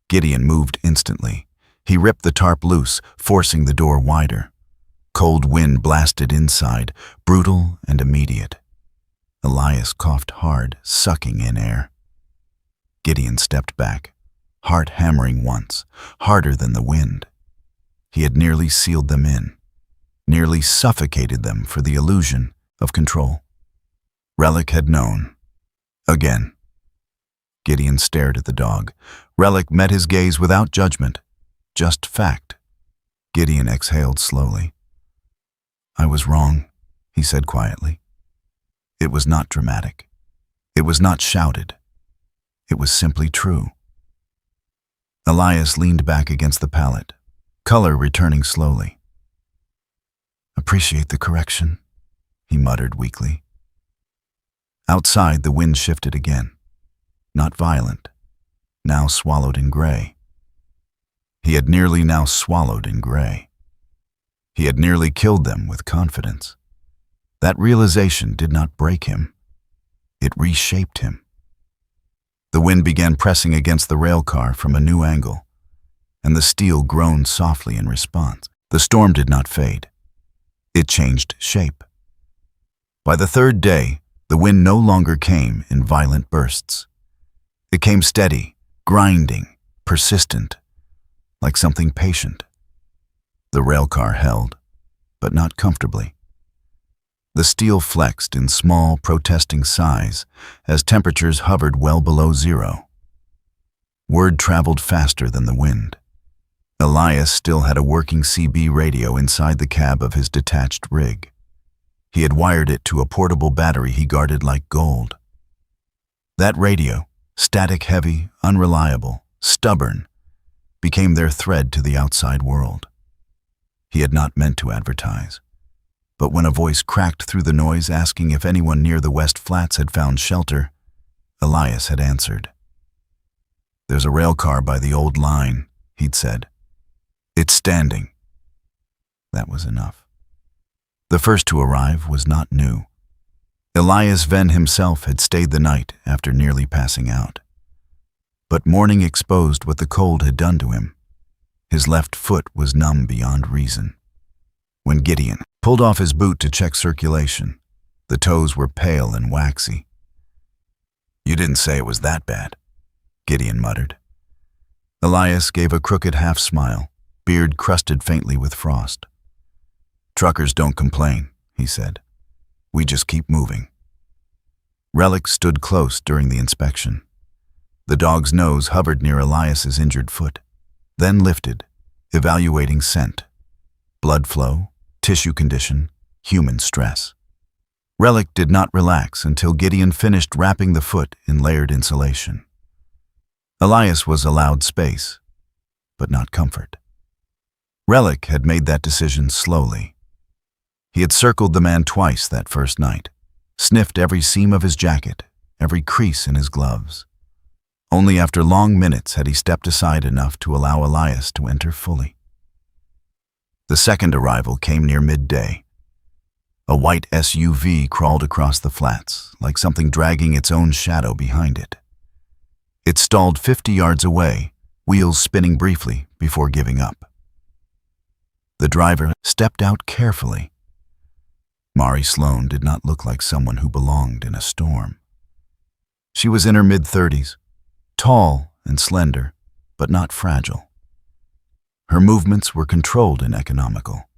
Gideon moved instantly. He ripped the tarp loose, forcing the door wider. Cold wind blasted inside, brutal and immediate. Elias coughed hard, sucking in air. Gideon stepped back, heart hammering once, harder than the wind. He had nearly sealed them in, nearly suffocated them for the illusion of control. Relic had known. Again. Gideon stared at the dog. Relic met his gaze without judgment, just fact. Gideon exhaled slowly. "I was wrong," he said quietly. It was not dramatic. It was not shouted. It was simply true. Elias leaned back against the pallet, color returning slowly. "Appreciate the correction," he muttered weakly. Outside, the wind shifted again. Not violent, now swallowed in gray. He had nearly now swallowed in gray. He had nearly killed them with confidence. That realization did not break him. It reshaped him. The wind began pressing against the railcar from a new angle, and the steel groaned softly in response. The storm did not fade. It changed shape. By the third day, the wind no longer came in violent bursts. It came steady, grinding, persistent, like something patient. The railcar held, but not comfortably. The steel flexed in small, protesting sighs as temperatures hovered well below zero. Word traveled faster than the wind. Elias still had a working CB radio inside the cab of his detached rig. He had wired it to a portable battery he guarded like gold. That radio, static-heavy, unreliable, stubborn, became their thread to the outside world. He had not meant to advertise, but when a voice cracked through the noise asking if anyone near the West Flats had found shelter, Elias had answered. "There's a railcar by the old line," he'd said. "It's standing." That was enough. The first to arrive was not new. Elias Venn himself had stayed the night after nearly passing out. But morning exposed what the cold had done to him. His left foot was numb beyond reason. When Gideon pulled off his boot to check circulation, the toes were pale and waxy. "You didn't say it was that bad," Gideon muttered. Elias gave a crooked half-smile, beard crusted faintly with frost. "Truckers don't complain," he said. "We just keep moving." Relic stood close during the inspection. The dog's nose hovered near Elias's injured foot, then lifted, evaluating scent, blood flow, tissue condition, human stress. Relic did not relax until Gideon finished wrapping the foot in layered insulation. Elias was allowed space, but not comfort. Relic had made that decision slowly. He had circled the man twice that first night, sniffed every seam of his jacket, every crease in his gloves. Only after long minutes had he stepped aside enough to allow Elias to enter fully. The second arrival came near midday. A white SUV crawled across the flats, like something dragging its own shadow behind it. It stalled 50 yards away, wheels spinning briefly before giving up. The driver stepped out carefully. Mari Sloan did not look like someone who belonged in a storm. She was in her mid-30s, tall and slender, but not fragile. Her movements were controlled and economical,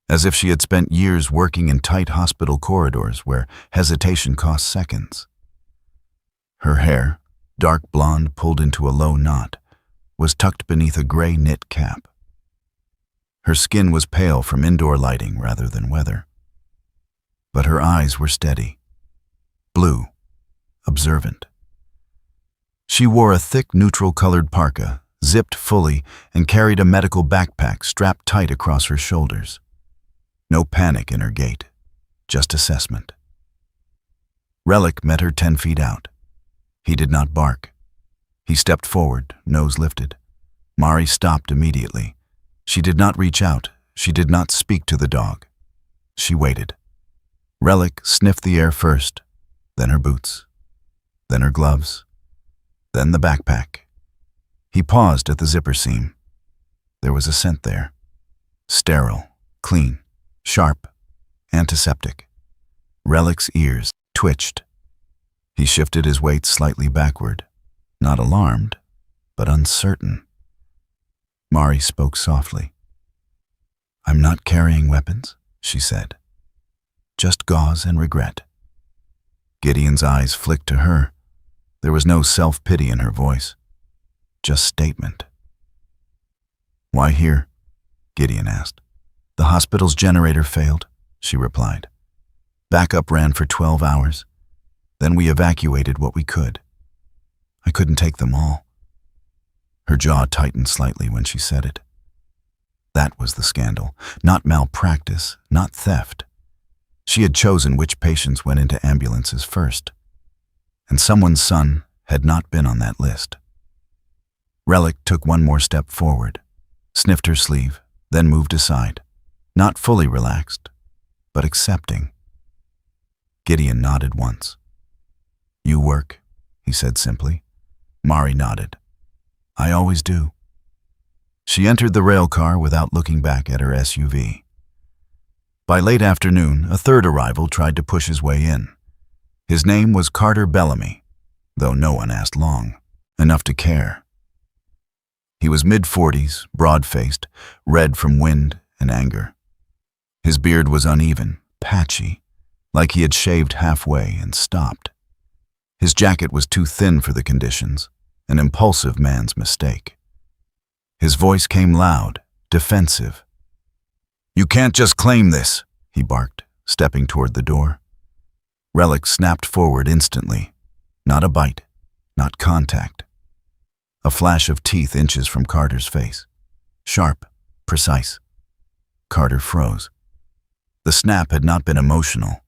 as if she had spent years working in tight hospital corridors where hesitation cost seconds. Her hair, dark blonde pulled into a low knot, was tucked beneath a gray knit cap. Her skin was pale from indoor lighting rather than weather. But her eyes were steady, blue, observant. She wore a thick neutral-colored parka, zipped fully, and carried a medical backpack strapped tight across her shoulders. No panic in her gait, just assessment. Relic met her 10 feet out. He did not bark. He stepped forward, nose lifted. Mari stopped immediately. She did not reach out. She did not speak to the dog. She waited. Relic sniffed the air first, then her boots, then her gloves, then the backpack. He paused at the zipper seam. There was a scent there. Sterile, clean, sharp, antiseptic. Relic's ears twitched. He shifted his weight slightly backward, not alarmed, but uncertain. Mari spoke softly. "I'm not carrying weapons," she said. "Just gauze and regret." Gideon's eyes flicked to her. There was no self-pity in her voice, just statement. "Why here?" Gideon asked. The hospital's generator failed, she replied. Backup ran for 12 hours. Then we evacuated what we could. I couldn't take them all. Her jaw tightened slightly when she said it. That was the scandal, not malpractice, not theft. She had chosen which patients went into ambulances first. And someone's son had not been on that list. Relic took one more step forward, sniffed her sleeve, then moved aside, not fully relaxed, but accepting. Gideon nodded once. You work, he said simply. Mari nodded. I always do. She entered the railcar without looking back at her SUV. By late afternoon, a third arrival tried to push his way in. His name was Carter Bellamy, though no one asked long, enough to care. He was mid-40s, broad-faced, red from wind and anger. His beard was uneven, patchy, like he had shaved halfway and stopped. His jacket was too thin for the conditions, an impulsive man's mistake. His voice came loud, defensive. You can't just claim this, he barked, stepping toward the door. Relic snapped forward instantly. Not a bite, not contact. A flash of teeth inches from Carter's face. Sharp, precise. Carter froze. The snap had not been emotional.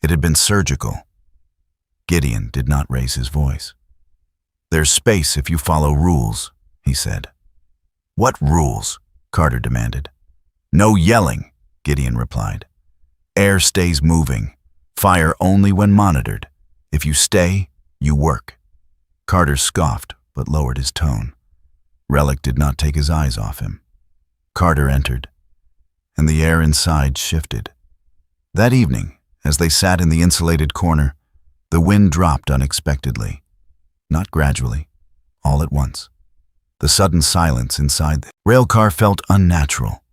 It had been surgical. Gideon did not raise his voice. There's space if you follow rules, he said. What rules? Carter demanded. No yelling, Gideon replied. Air stays moving. Fire only when monitored. If you stay, you work. Carter scoffed, but lowered his tone. Relic did not take his eyes off him. Carter entered, and the air inside shifted. That evening, as they sat in the insulated corner, the wind dropped unexpectedly. Not gradually, all at once. The sudden silence inside the railcar felt unnatural.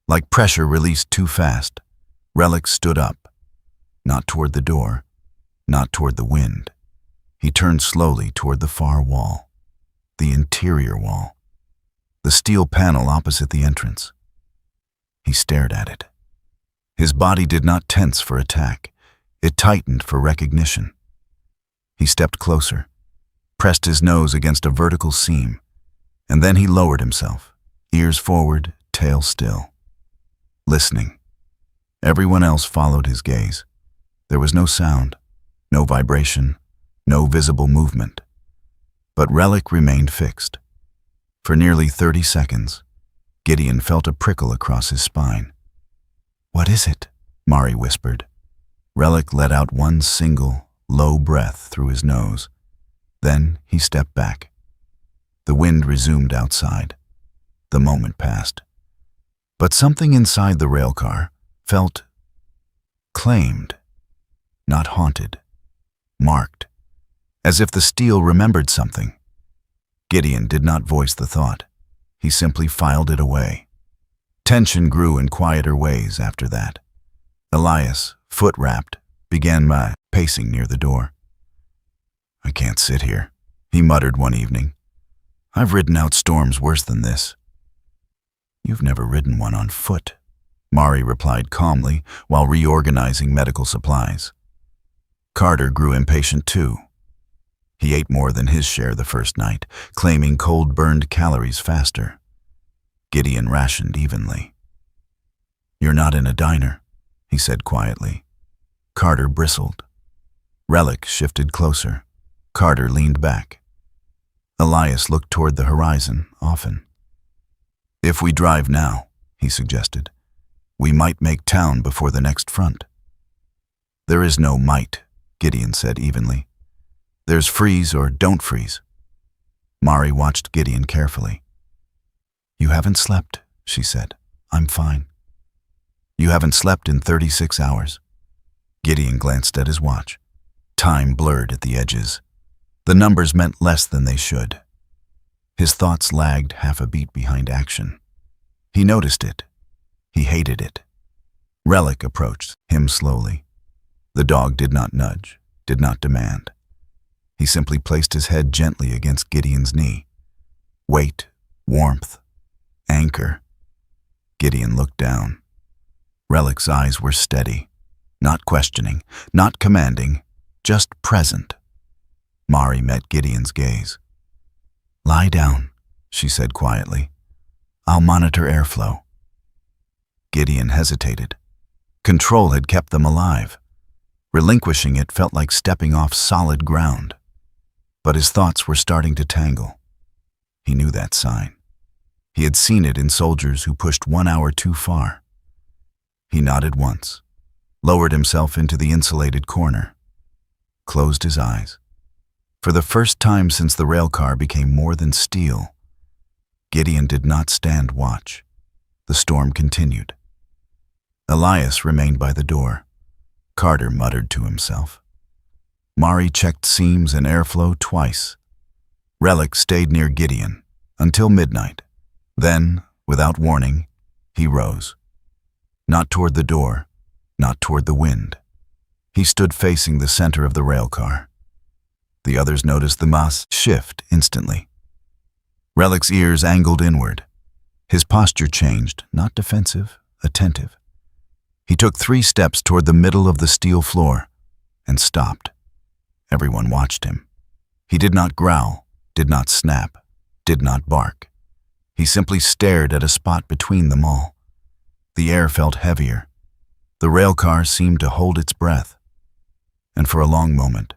Like pressure released too fast, Relic stood up. Not toward the door, not toward the wind. He turned slowly toward the far wall, the interior wall, the steel panel opposite the entrance. He stared at it. His body did not tense for attack. It tightened for recognition. He stepped closer, pressed his nose against a vertical seam, and then he lowered himself, ears forward, tail still. Listening. Everyone else followed his gaze. There was no sound, no vibration, no visible movement. But Relic remained fixed. For nearly 30 seconds, Gideon felt a prickle across his spine. What is it? Mari whispered. Relic let out one single, low breath through his nose. Then he stepped back. The wind resumed outside. The moment passed. But something inside the railcar felt claimed, not haunted, marked, as if the steel remembered something. Gideon did not voice the thought. He simply filed it away. Tension grew in quieter ways after that. Elias, foot-wrapped, began pacing near the door. I can't sit here, he muttered one evening. I've ridden out storms worse than this. You've never ridden one on foot, Mari replied calmly while reorganizing medical supplies. Carter grew impatient too. He ate more than his share the first night, claiming cold burned calories faster. Gideon rationed evenly. You're not in a diner, he said quietly. Carter bristled. Relic shifted closer. Carter leaned back. Elias looked toward the horizon, often. If we drive now, he suggested, we might make town before the next front. There is no might, Gideon said evenly. There's freeze or don't freeze. Mari watched Gideon carefully. You haven't slept, she said. I'm fine. You haven't slept in 36 hours. Gideon glanced at his watch. Time blurred at the edges. The numbers meant less than they should. His thoughts lagged half a beat behind action. He noticed it. He hated it. Relic approached him slowly. The dog did not nudge, did not demand. He simply placed his head gently against Gideon's knee. Weight, warmth, anchor. Gideon looked down. Relic's eyes were steady, not questioning, not commanding, just present. Mari met Gideon's gaze. "Lie down," she said quietly. "I'll monitor airflow." Gideon hesitated. Control had kept them alive. Relinquishing it felt like stepping off solid ground. But his thoughts were starting to tangle. He knew that sign. He had seen it in soldiers who pushed 1 hour too far. He nodded once, lowered himself into the insulated corner, closed his eyes. For the first time since the railcar became more than steel, Gideon did not stand watch. The storm continued. Elias remained by the door. Carter muttered to himself. Mari checked seams and airflow twice. Relic stayed near Gideon until midnight. Then, without warning, he rose. Not toward the door, not toward the wind. He stood facing the center of the railcar. The others noticed the mass shift instantly. Relic's ears angled inward. His posture changed, not defensive, attentive. He took 3 steps toward the middle of the steel floor and stopped. Everyone watched him. He did not growl, did not snap, did not bark. He simply stared at a spot between them all. The air felt heavier. The railcar seemed to hold its breath. And for a long moment,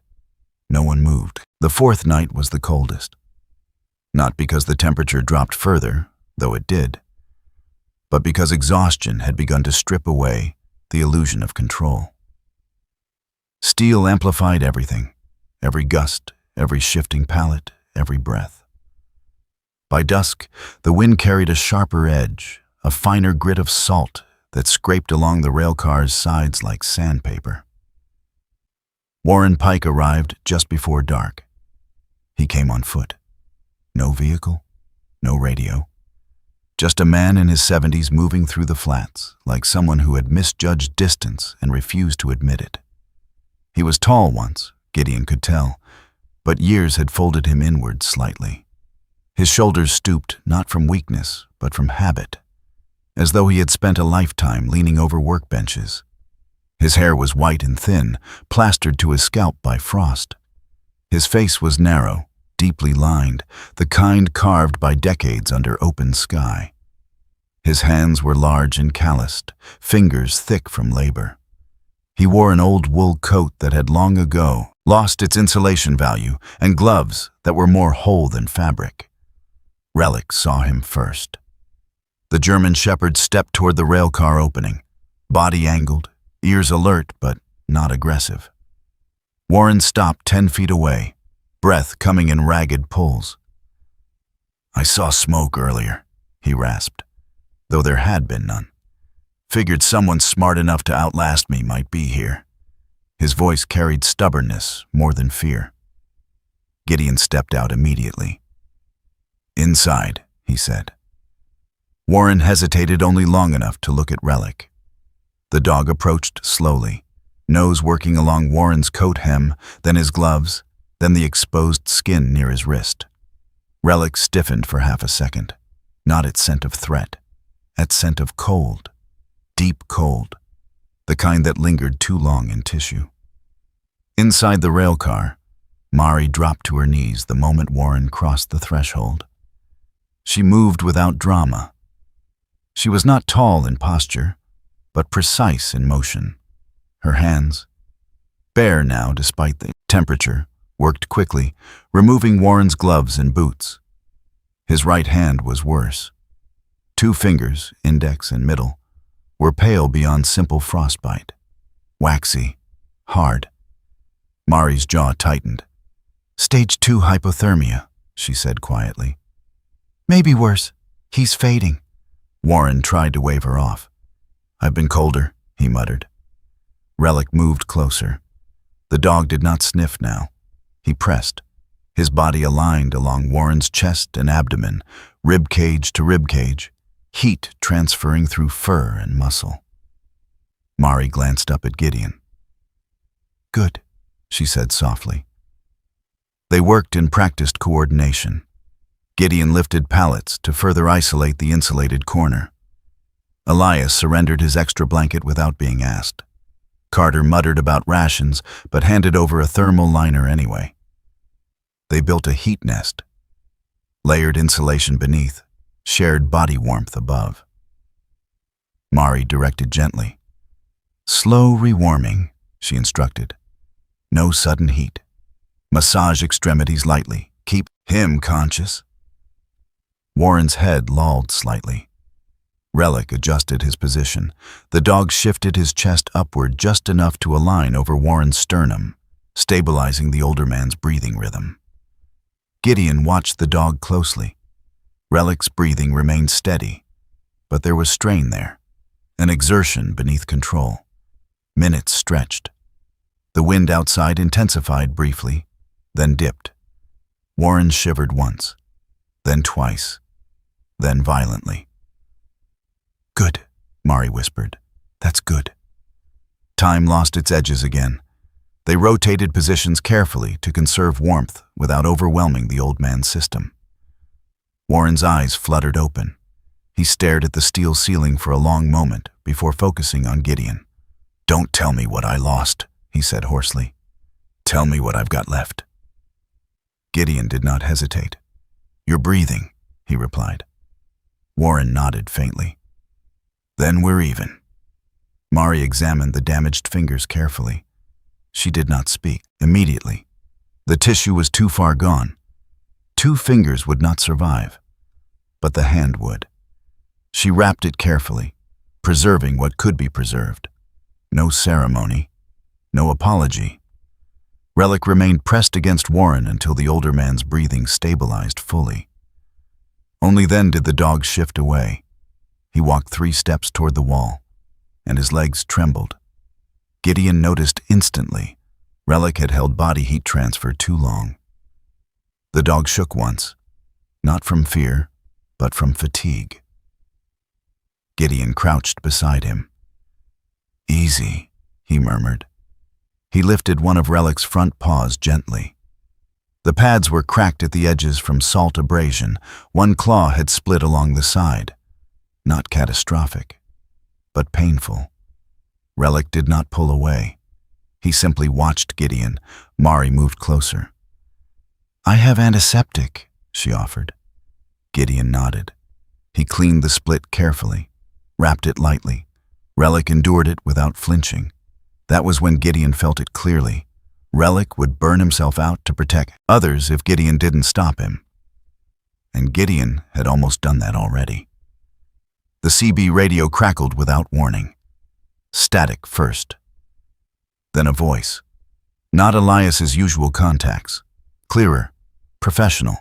no one moved. The 4th night was the coldest. Not because the temperature dropped further, though it did, but because exhaustion had begun to strip away the illusion of control. Steel amplified everything, every gust, every shifting pallet, every breath. By dusk, the wind carried a sharper edge, a finer grit of salt that scraped along the railcar's sides like sandpaper. Warren Pike arrived just before dark. He came on foot. No vehicle, no radio. Just a man in his 70s moving through the flats, like someone who had misjudged distance and refused to admit it. He was tall once, Gideon could tell, but years had folded him inward slightly. His shoulders stooped not from weakness, but from habit, as though he had spent a lifetime leaning over workbenches. His hair was white and thin, plastered to his scalp by frost. His face was narrow, deeply lined, the kind carved by decades under open sky. His hands were large and calloused, fingers thick from labor. He wore an old wool coat that had long ago lost its insulation value and gloves that were more whole than fabric. Relic saw him first. The German shepherd stepped toward the railcar opening, body angled, ears alert but not aggressive. Warren stopped 10 feet away, breath coming in ragged pulls. "I saw smoke earlier," he rasped, though there had been none. "Figured someone smart enough to outlast me might be here." His voice carried stubbornness more than fear. Gideon stepped out immediately. "Inside," he said. Warren hesitated only long enough to look at Relic. The dog approached slowly, nose working along Warren's coat hem, then his gloves, then the exposed skin near his wrist. Relic stiffened for half a second, not at scent of threat, at scent of cold, deep cold, the kind that lingered too long in tissue. Inside the railcar, Mari dropped to her knees the moment Warren crossed the threshold. She moved without drama. She was not tall in posture, but precise in motion. Her hands, bare now despite the temperature, worked quickly, removing Warren's gloves and boots. His right hand was worse. 2 fingers, index and middle, were pale beyond simple frostbite. Waxy, hard. Mari's jaw tightened. "Stage 2 hypothermia," she said quietly. "Maybe worse. He's fading." Warren tried to wave her off. "I've been colder," he muttered. Relic moved closer. The dog did not sniff now. He pressed, his body aligned along Warren's chest and abdomen, rib cage to rib cage, heat transferring through fur and muscle. Mari glanced up at Gideon. "Good," she said softly. They worked in practiced coordination. Gideon lifted pallets to further isolate the insulated corner. Elias surrendered his extra blanket without being asked. Carter muttered about rations, but handed over a thermal liner anyway. They built a heat nest. Layered insulation beneath, shared body warmth above. Mari directed gently. Slow rewarming, she instructed. No sudden heat. Massage extremities lightly. Keep him conscious. Warren's head lolled slightly. Relic adjusted his position. The dog shifted his chest upward just enough to align over Warren's sternum, stabilizing the older man's breathing rhythm. Gideon watched the dog closely. Relic's breathing remained steady, but there was strain there, an exertion beneath control. Minutes stretched. The wind outside intensified briefly, then dipped. Warren shivered once, then twice, then violently. Good, Mari whispered. That's good. Time lost its edges again. They rotated positions carefully to conserve warmth without overwhelming the old man's system. Warren's eyes fluttered open. He stared at the steel ceiling for a long moment before focusing on Gideon. Don't tell me what I lost, he said hoarsely. Tell me what I've got left. Gideon did not hesitate. You're breathing, he replied. Warren nodded faintly. Then we're even. Mari examined the damaged fingers carefully. She did not speak. Immediately, the tissue was too far gone. 2 fingers would not survive, but the hand would. She wrapped it carefully, preserving what could be preserved. No ceremony, no apology. Relic remained pressed against Warren until the older man's breathing stabilized fully. Only then did the dog shift away. He walked 3 steps toward the wall, and his legs trembled. Gideon noticed instantly Relic had held body heat transfer too long. The dog shook once, not from fear, but from fatigue. Gideon crouched beside him. Easy, he murmured. He lifted one of Relic's front paws gently. The pads were cracked at the edges from salt abrasion. One claw had split along the side. Not catastrophic, but painful. Relic did not pull away. He simply watched Gideon. Mari moved closer. I have antiseptic, she offered. Gideon nodded. He cleaned the split carefully, wrapped it lightly. Relic endured it without flinching. That was when Gideon felt it clearly. Relic would burn himself out to protect others if Gideon didn't stop him. And Gideon had almost done that already. The CB radio crackled without warning. Static first. Then a voice. Not Elias's usual contacts. Clearer, professional.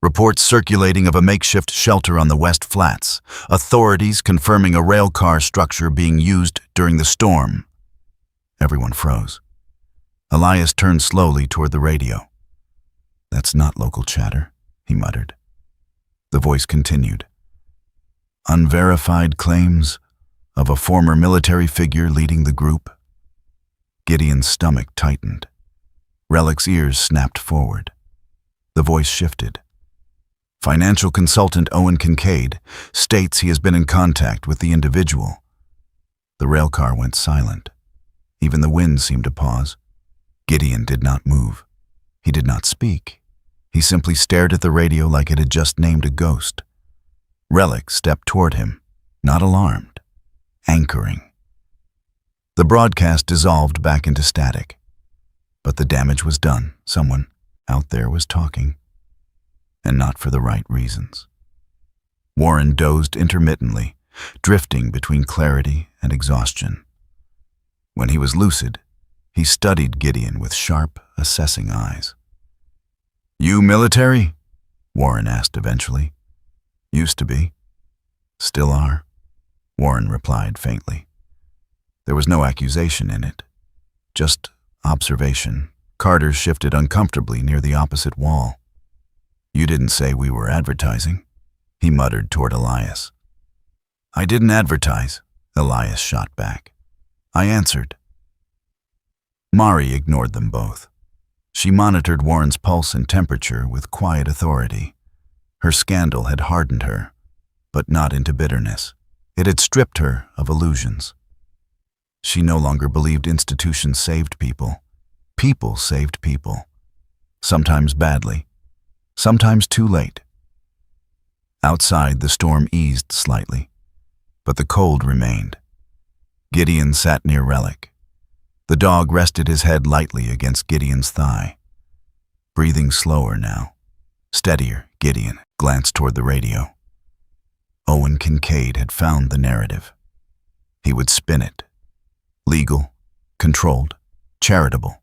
Reports circulating of a makeshift shelter on the West Flats. Authorities confirming a railcar structure being used during the storm. Everyone froze. Elias turned slowly toward the radio. That's not local chatter, he muttered. The voice continued. Unverified claims of a former military figure leading the group. Gideon's stomach tightened. Relic's ears snapped forward. The voice shifted. Financial consultant Owen Kincaid states he has been in contact with the individual. The railcar went silent. Even the wind seemed to pause. Gideon did not move. He did not speak. He simply stared at the radio like it had just named a ghost. Relic stepped toward him, not alarmed, anchoring. The broadcast dissolved back into static. But the damage was done. Someone out there was talking. And not for the right reasons. Warren dozed intermittently, drifting between clarity and exhaustion. When he was lucid, he studied Gideon with sharp, assessing eyes. You military? Warren asked eventually. Used to be. Still are, Warren replied faintly. There was no accusation in it, just observation. Carter shifted uncomfortably near the opposite wall. You didn't say we were advertising, he muttered toward Elias. I didn't advertise, Elias shot back. I answered. Mari ignored them both. She monitored Warren's pulse and temperature with quiet authority. Her scandal had hardened her, but not into bitterness. It had stripped her of illusions. She no longer believed institutions saved people. People saved people. Sometimes badly. Sometimes too late. Outside, the storm eased slightly, but the cold remained. Gideon sat near Relic. The dog rested his head lightly against Gideon's thigh. Breathing slower now. Steadier, Gideon glanced toward the radio. Owen Kincaid had found the narrative. He would spin it. Legal, controlled, charitable.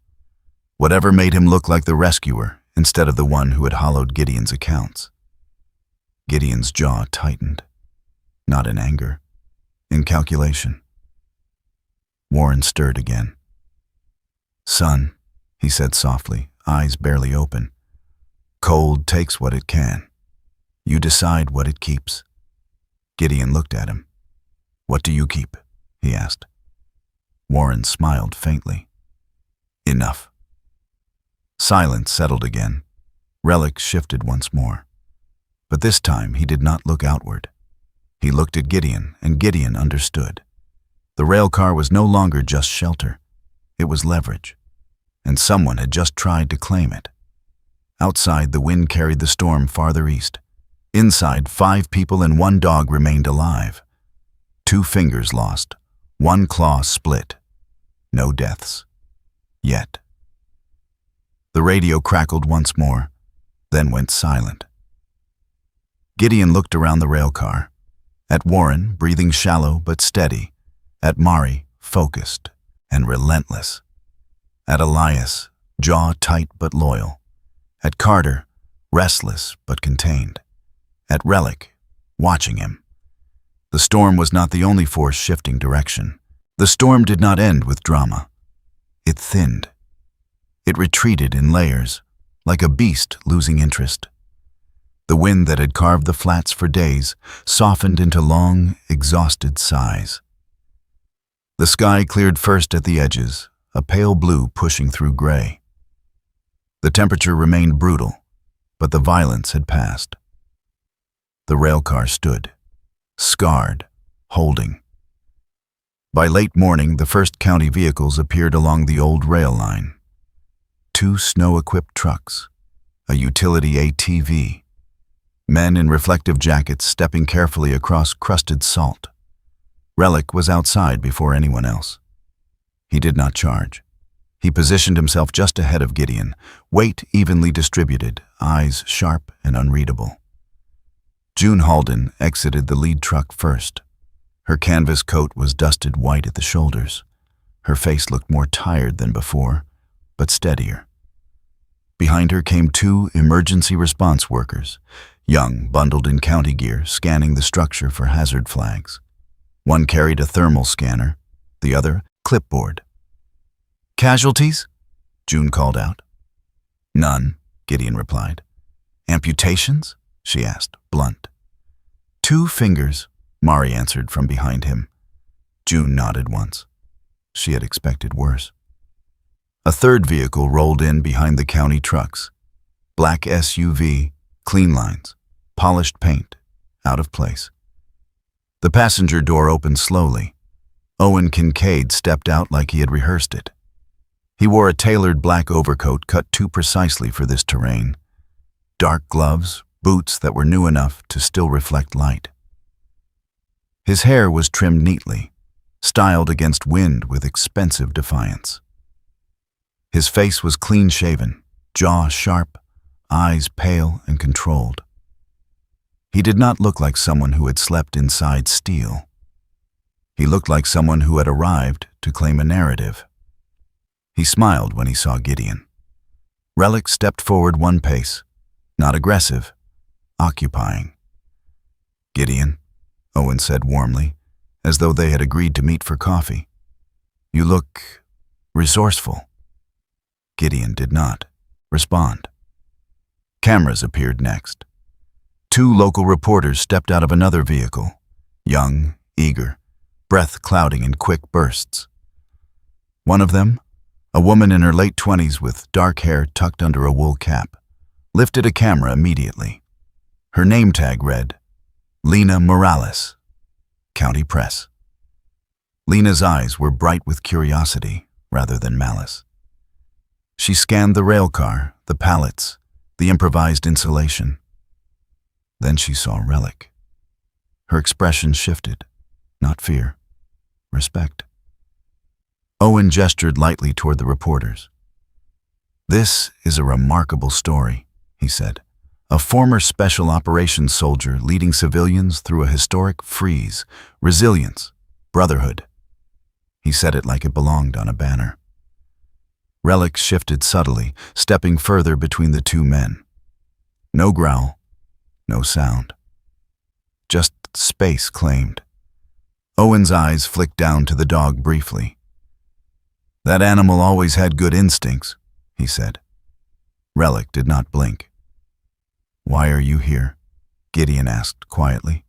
Whatever made him look like the rescuer instead of the one who had hollowed Gideon's accounts. Gideon's jaw tightened. Not in anger, in calculation. Warren stirred again. "Son," he said softly, eyes barely open. "Cold takes what it can. You decide what it keeps." Gideon looked at him. "What do you keep?" he asked. Warren smiled faintly. "Enough." Silence settled again. Relic shifted once more. But this time he did not look outward. He looked at Gideon, and Gideon understood. The railcar was no longer just shelter. It was leverage. And someone had just tried to claim it. Outside, the wind carried the storm farther east. Inside, 5 people and 1 dog remained alive. 2 fingers lost, 1 claw split. No deaths. Yet. The radio crackled once more, then went silent. Gideon looked around the railcar. At Warren, breathing shallow but steady. At Mari, focused and relentless. At Elias, jaw tight but loyal. At Carter, restless but contained. At Relic, watching him. The storm was not the only force shifting direction. The storm did not end with drama. It thinned. It retreated in layers, like a beast losing interest. The wind that had carved the flats for days softened into long, exhausted sighs. The sky cleared first at the edges, a pale blue pushing through gray. The temperature remained brutal, but the violence had passed. The railcar stood, scarred, holding. By late morning, the first county vehicles appeared along the old rail line. 2 snow-equipped trucks, a utility ATV, men in reflective jackets stepping carefully across crusted salt. Relic was outside before anyone else. He did not charge. He positioned himself just ahead of Gideon, weight evenly distributed, eyes sharp and unreadable. June Halden exited the lead truck first. Her canvas coat was dusted white at the shoulders. Her face looked more tired than before, but steadier. Behind her came 2 emergency response workers, young, bundled in county gear, scanning the structure for hazard flags. One carried a thermal scanner, the other, clipboard. "Casualties?" June called out. "None," Gideon replied. "Amputations?" she asked, blunt. 2 fingers, Mari answered from behind him. June nodded once. She had expected worse. A third vehicle rolled in behind the county trucks. Black SUV, clean lines, polished paint, out of place. The passenger door opened slowly. Owen Kincaid stepped out like he had rehearsed it. He wore a tailored black overcoat cut too precisely for this terrain. Dark gloves, boots that were new enough to still reflect light. His hair was trimmed neatly, styled against wind with expensive defiance. His face was clean-shaven, jaw sharp, eyes pale and controlled. He did not look like someone who had slept inside steel. He looked like someone who had arrived to claim a narrative. He smiled when he saw Gideon. Relic stepped forward 1 pace, not aggressive, occupying. "Gideon," Owen said warmly, as though they had agreed to meet for coffee. "You look resourceful." Gideon did not respond. Cameras appeared next. 2 local reporters stepped out of another vehicle, young, eager, breath clouding in quick bursts. One of them, a woman in her late 20s with dark hair tucked under a wool cap, lifted a camera immediately. Her name tag read, Lena Morales. County Press. Lena's eyes were bright with curiosity rather than malice. She scanned the railcar, the pallets, the improvised insulation. Then she saw Relic. Her expression shifted, not fear, respect. Owen gestured lightly toward the reporters. "This is a remarkable story," he said. "A former special operations soldier leading civilians through a historic freeze, resilience, brotherhood." He said it like it belonged on a banner. Relic shifted subtly, stepping further between the two men. No growl, no sound. Just space claimed. Owen's eyes flicked down to the dog briefly. "That animal always had good instincts," he said. Relic did not blink. "Why are you here?" Gideon asked quietly.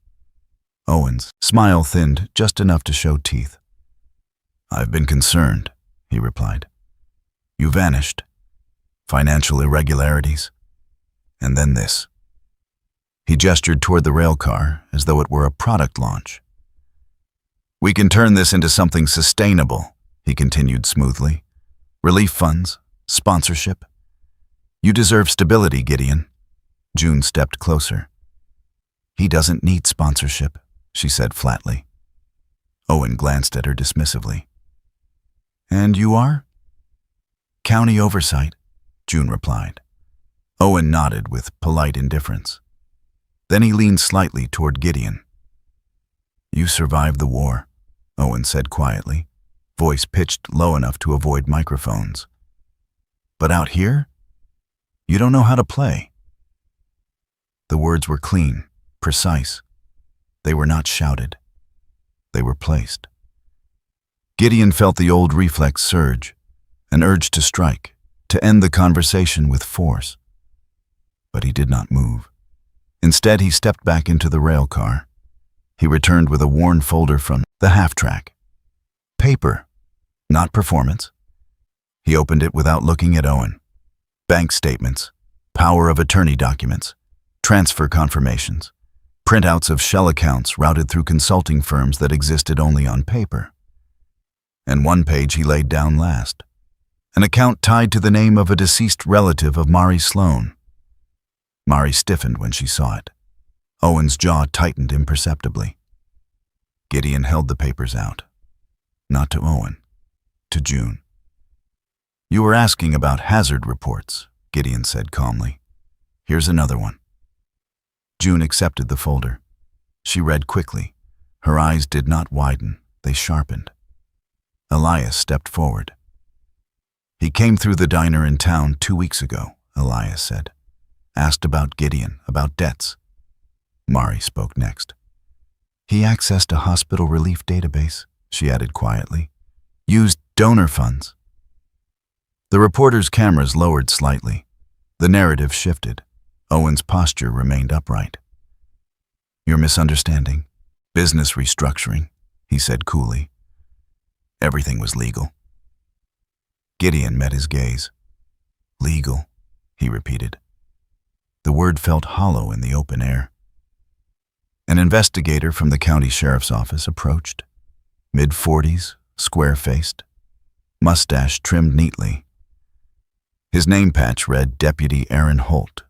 Owen's smile thinned just enough to show teeth. "I've been concerned," he replied. "You vanished. Financial irregularities. And then this." He gestured toward the railcar as though it were a product launch. "We can turn this into something sustainable," he continued smoothly. "Relief funds, sponsorship. You deserve stability, Gideon." June stepped closer. "He doesn't need sponsorship," she said flatly. Owen glanced at her dismissively. "And you are?" "County oversight," June replied. Owen nodded with polite indifference. Then he leaned slightly toward Gideon. "You survived the war," Owen said quietly, voice pitched low enough to avoid microphones. "But out here, you don't know how to play." The words were clean, precise. They were not shouted. They were placed. Gideon felt the old reflex surge, an urge to strike, to end the conversation with force. But he did not move. Instead, he stepped back into the rail car. He returned with a worn folder from the half-track. Paper, not performance. He opened it without looking at Owen. Bank statements, power of attorney documents, transfer confirmations, printouts of shell accounts routed through consulting firms that existed only on paper. And one page he laid down last. An account tied to the name of a deceased relative of Mari Sloan. Mari stiffened when she saw it. Owen's jaw tightened imperceptibly. Gideon held the papers out. Not to Owen, to June. "You were asking about hazard reports," Gideon said calmly. "Here's another one." June accepted the folder. She read quickly. Her eyes did not widen, they sharpened. Elias stepped forward. "He came through the diner in town 2 weeks ago," Elias said. "Asked about Gideon, about debts." Mari spoke next. "He accessed a hospital relief database," she added quietly. "Used donor funds." The reporter's cameras lowered slightly. The narrative shifted. Owen's posture remained upright. "You're misunderstanding. Business restructuring," he said coolly. "Everything was legal." Gideon met his gaze. "Legal," he repeated. The word felt hollow in the open air. An investigator from the county sheriff's office approached. Mid-40s, square-faced, mustache trimmed neatly. His name patch read Deputy Aaron Holt.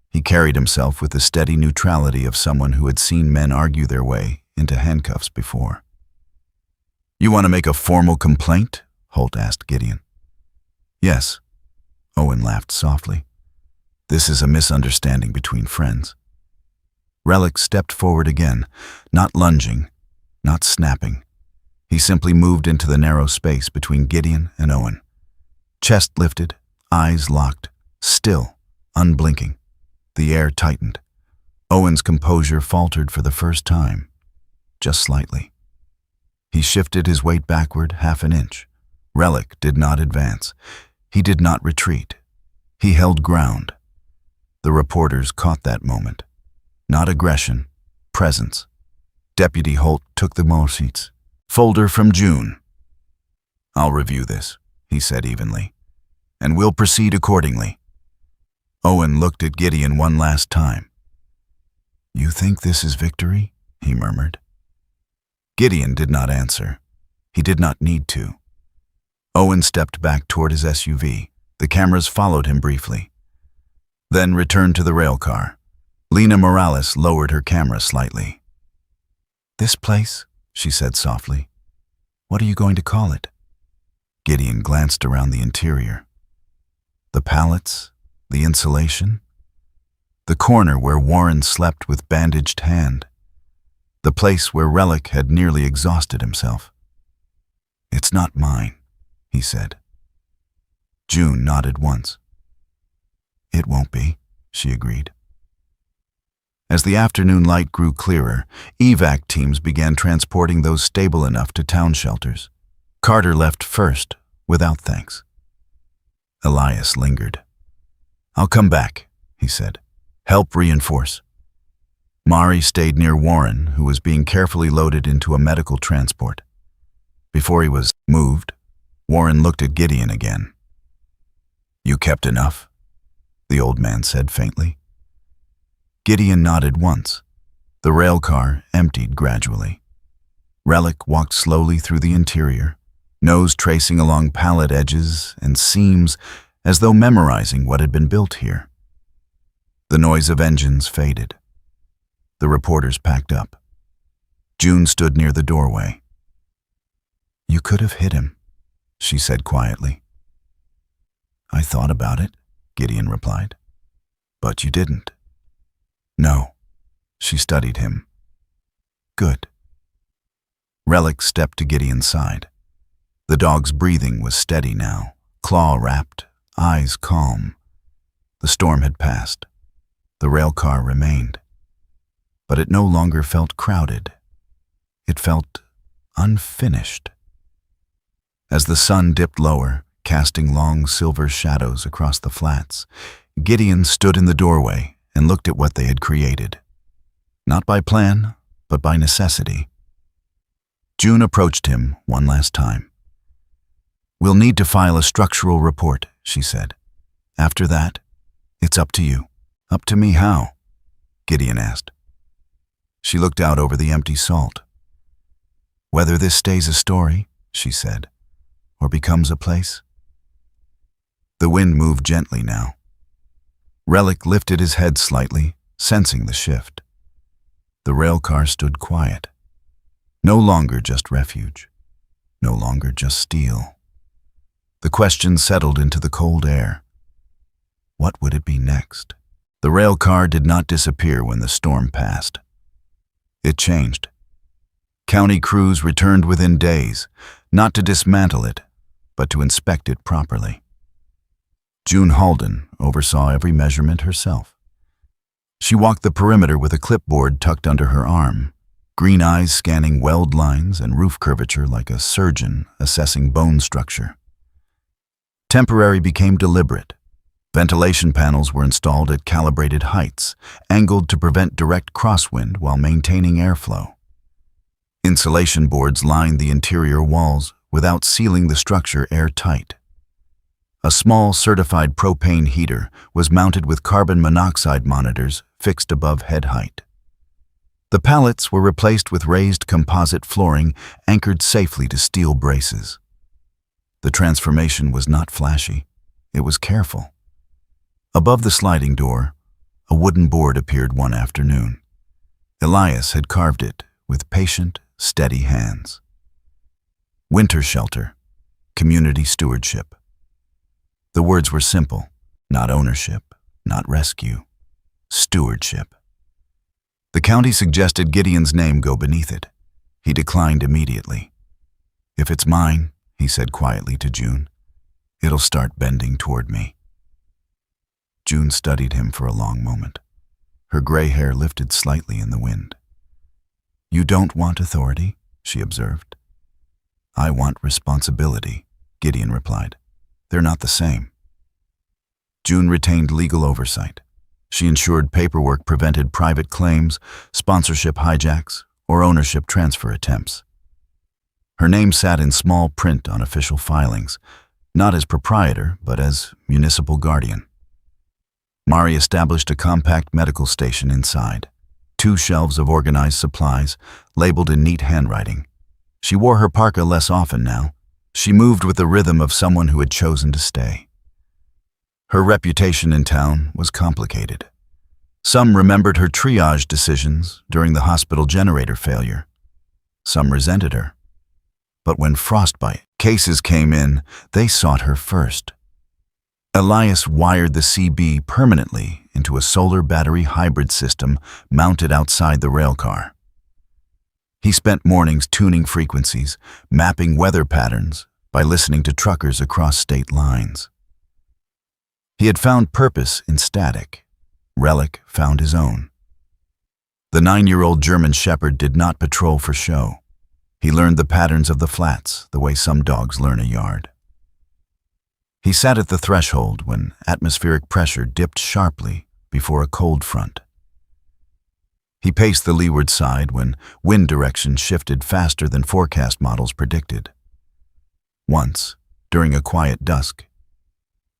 He carried himself with the steady neutrality of someone who had seen men argue their way into handcuffs before. "You want to make a formal complaint?" Holt asked Gideon. "Yes." Owen laughed softly. "This is a misunderstanding between friends." Relic stepped forward again, not lunging, not snapping. He simply moved into the narrow space between Gideon and Owen. Chest lifted, eyes locked, still, unblinking. The air tightened. Owen's composure faltered for the first time, just slightly. He shifted his weight backward 1/2 inch. Relic did not advance. He did not retreat. He held ground. The reporters caught that moment. Not aggression, presence. Deputy Holt took the sheets. "Folder from June." "I'll review this," he said evenly, "and we'll proceed accordingly." Owen looked at Gideon one last time. "You think this is victory?" he murmured. Gideon did not answer. He did not need to. Owen stepped back toward his SUV. The cameras followed him briefly, then returned to the railcar. Lena Morales lowered her camera slightly. "This place," she said softly. "What are you going to call it?" Gideon glanced around the interior. The pallets, the insulation, the corner where Warren slept with bandaged hand, the place where Relic had nearly exhausted himself. "It's not mine," he said. June nodded once. "It won't be," she agreed. As the afternoon light grew clearer, evac teams began transporting those stable enough to town shelters. Carter left first, without thanks. Elias lingered. "I'll come back," he said. "Help reinforce." Mari stayed near Warren, who was being carefully loaded into a medical transport. Before he was moved, Warren looked at Gideon again. "You kept enough?" the old man said faintly. Gideon nodded once. The railcar emptied gradually. Relic walked slowly through the interior, nose tracing along pallet edges and seams as though memorizing what had been built here. The noise of engines faded. The reporters packed up. June stood near the doorway. "You could have hit him," she said quietly. "I thought about it," Gideon replied. "But you didn't." "No." She studied him. "Good." Relic stepped to Gideon's side. The dog's breathing was steady now, claw-wrapped, eyes calm. The storm had passed. The railcar remained. But it no longer felt crowded. It felt unfinished. As the sun dipped lower, casting long silver shadows across the flats, Gideon stood in the doorway and looked at what they had created. Not by plan, but by necessity. June approached him one last time. "We'll need to file a structural report," she said. "After that, it's up to you." "Up to me how?" Gideon asked. She looked out over the empty salt. "Whether this stays a story," she said, "or becomes a place." The wind moved gently now. Relic lifted his head slightly, sensing the shift. The railcar stood quiet. No longer just refuge. No longer just steel. The question settled into the cold air. What would it be next? The railcar did not disappear when the storm passed. It changed. County crews returned within days, not to dismantle it, but to inspect it properly. June Halden oversaw every measurement herself. She walked the perimeter with a clipboard tucked under her arm, green eyes scanning weld lines and roof curvature like a surgeon assessing bone structure. Temporary became deliberate. Ventilation panels were installed at calibrated heights, angled to prevent direct crosswind while maintaining airflow. Insulation boards lined the interior walls without sealing the structure airtight. A small certified propane heater was mounted with carbon monoxide monitors fixed above head height. The pallets were replaced with raised composite flooring anchored safely to steel braces. The transformation was not flashy. It was careful. Above the sliding door, a wooden board appeared one afternoon. Elias had carved it with patient, steady hands. Winter shelter, community stewardship. The words were simple, not ownership, not rescue, stewardship. The county suggested Gideon's name go beneath it. He declined immediately. "If it's mine," he said quietly to June, "it'll start bending toward me." June studied him for a long moment. Her gray hair lifted slightly in the wind. "You don't want authority," she observed. "I want responsibility," Gideon replied. "They're not the same." June retained legal oversight. She ensured paperwork prevented private claims, sponsorship hijacks, or ownership transfer attempts. Her name sat in small print on official filings, not as proprietor, but as municipal guardian. Mari established a compact medical station inside, 2 shelves of organized supplies, labeled in neat handwriting. She wore her parka less often now. She moved with the rhythm of someone who had chosen to stay. Her reputation in town was complicated. Some remembered her triage decisions during the hospital generator failure. Some resented her. But when frostbite cases came in, they sought her first. Elias wired the CB permanently into a solar battery hybrid system mounted outside the railcar. He spent mornings tuning frequencies, mapping weather patterns by listening to truckers across state lines. He had found purpose in static. Relic found his own. The 9-year-old German Shepherd did not patrol for show. He learned the patterns of the flats the way some dogs learn a yard. He sat at the threshold when atmospheric pressure dipped sharply before a cold front. He paced the leeward side when wind direction shifted faster than forecast models predicted. Once, during a quiet dusk,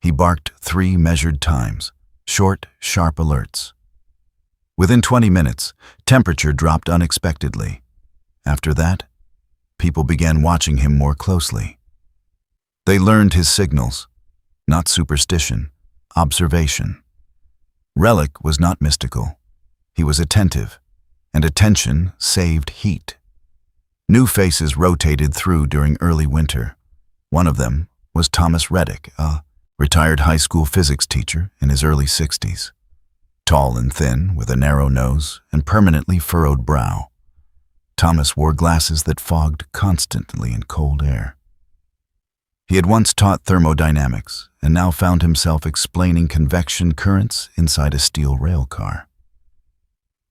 he barked 3 measured times, short, sharp alerts. Within 20 minutes, temperature dropped unexpectedly. After that, people began watching him more closely. They learned his signals, not superstition, observation. Relic was not mystical. He was attentive, and attention saved heat. New faces rotated through during early winter. One of them was Thomas Reddick, a retired high school physics teacher in his early 60s. Tall and thin, with a narrow nose and permanently furrowed brow. Thomas wore glasses that fogged constantly in cold air. He had once taught thermodynamics and now found himself explaining convection currents inside a steel rail car.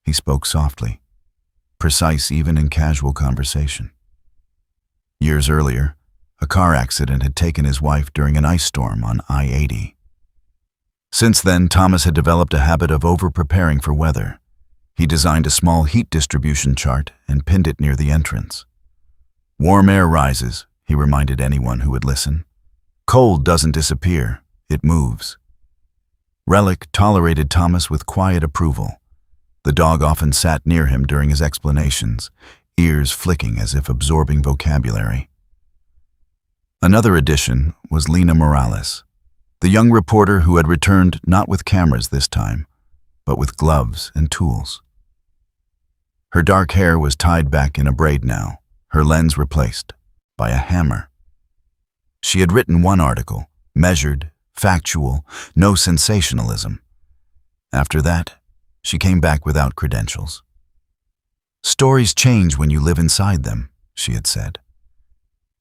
He spoke softly, precise even in casual conversation. Years earlier, a car accident had taken his wife during an ice storm on I-80. Since then, Thomas had developed a habit of over-preparing for weather. He designed a small heat distribution chart and pinned it near the entrance. Warm air rises, he reminded anyone who would listen. Cold doesn't disappear, it moves. Relic tolerated Thomas with quiet approval. The dog often sat near him during his explanations, ears flicking as if absorbing vocabulary. Another addition was Lena Morales, the young reporter who had returned not with cameras this time, but with gloves and tools. Her dark hair was tied back in a braid now, her lens replaced by a hammer. She had written one article, measured, factual, no sensationalism. After that, she came back without credentials. Stories change when you live inside them, she had said.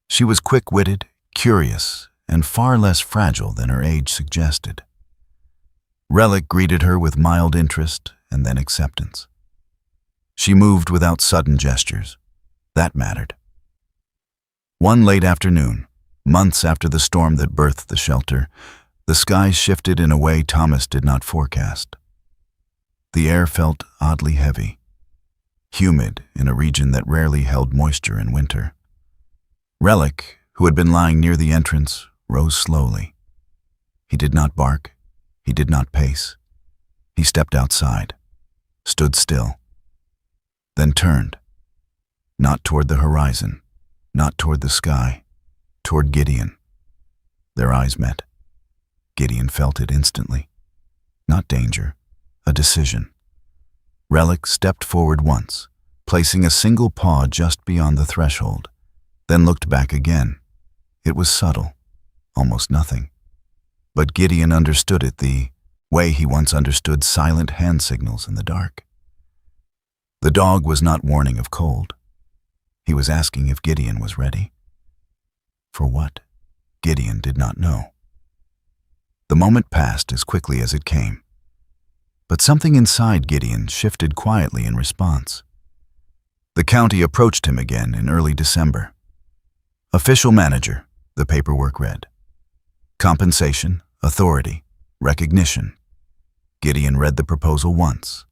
She was quick-witted, curious, and far less fragile than her age suggested. Relic greeted her with mild interest and then acceptance. She moved without sudden gestures. That mattered. One late afternoon, months after the storm that birthed the shelter, the skies shifted in a way Thomas did not forecast. The air felt oddly heavy, humid in a region that rarely held moisture in winter. Relic, who had been lying near the entrance, rose slowly. He did not bark. He did not pace. He stepped outside, stood still, then turned. Not toward the horizon, not toward the sky, toward Gideon. Their eyes met. Gideon felt it instantly. Not danger, a decision. Relic stepped forward once, placing a single paw just beyond the threshold, then looked back again. It was subtle, almost nothing. But Gideon understood it the way he once understood silent hand signals in the dark. The dog was not warning of cold. He was asking if Gideon was ready. For what? Gideon did not know. The moment passed as quickly as it came. But something inside Gideon shifted quietly in response. The county approached him again in early December. Official manager, the paperwork read. Compensation, authority, recognition. Gideon read the proposal once,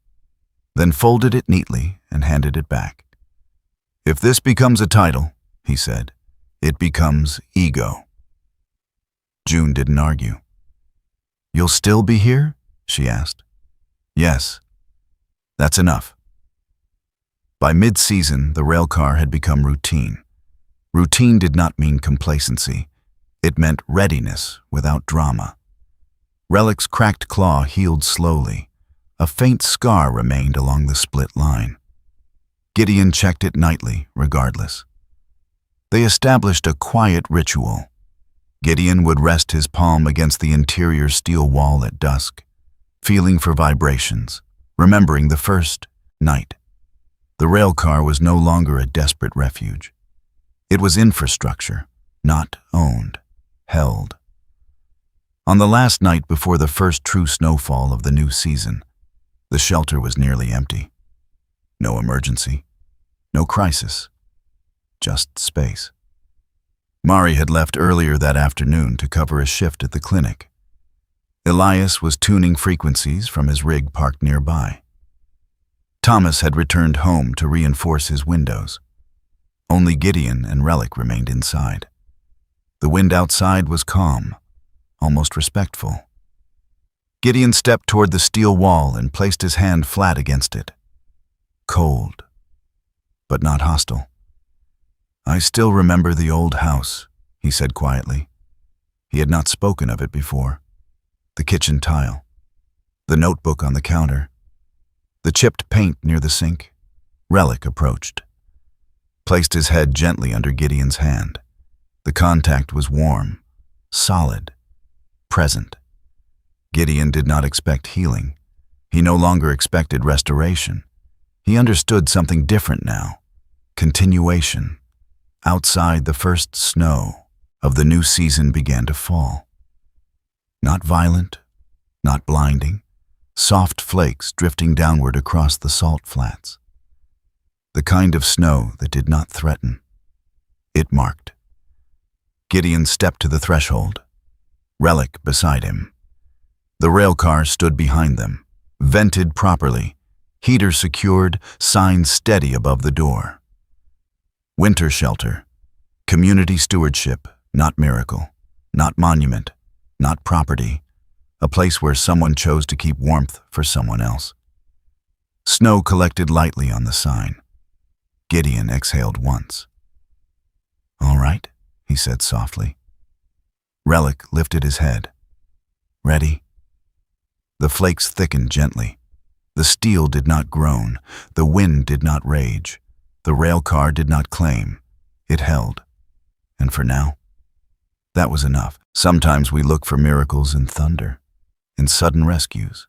then folded it neatly and handed it back. If this becomes a title, he said, it becomes ego. June didn't argue. You'll still be here? She asked. Yes. That's enough. By mid-season, the railcar had become routine. Routine did not mean complacency. It meant readiness without drama. Relic's cracked claw healed slowly. A faint scar remained along the split line. Gideon checked it nightly, regardless. They established a quiet ritual. Gideon would rest his palm against the interior steel wall at dusk, feeling for vibrations, remembering the first night. The railcar was no longer a desperate refuge. It was infrastructure, not owned, held. On the last night before the first true snowfall of the new season, the shelter was nearly empty. No emergency, no crisis, just space. Mari had left earlier that afternoon to cover a shift at the clinic. Elias was tuning frequencies from his rig parked nearby. Thomas had returned home to reinforce his windows. Only Gideon and Relic remained inside. The wind outside was calm, almost respectful. Gideon stepped toward the steel wall and placed his hand flat against it. Cold, but not hostile. "I still remember the old house," he said quietly. He had not spoken of it before. The kitchen tile, the notebook on the counter, the chipped paint near the sink. Relic approached, placed his head gently under Gideon's hand. The contact was warm, solid, present. Gideon did not expect healing. He no longer expected restoration. He understood something different now. Continuation. Outside, the first snow of the new season began to fall. Not violent, not blinding, soft flakes drifting downward across the salt flats. The kind of snow that did not threaten. It marked. Gideon stepped to the threshold, Relic beside him. The railcar stood behind them, vented properly, heater secured, signs steady above the door. Winter shelter, community stewardship, not miracle, not monument, not property, a place where someone chose to keep warmth for someone else. Snow collected lightly on the sign. Gideon exhaled once. "All right," he said softly. Relic lifted his head. "Ready?" The flakes thickened gently. The steel did not groan. The wind did not rage. The railcar did not claim. It held. And for now, that was enough. Sometimes we look for miracles in thunder, in sudden rescues,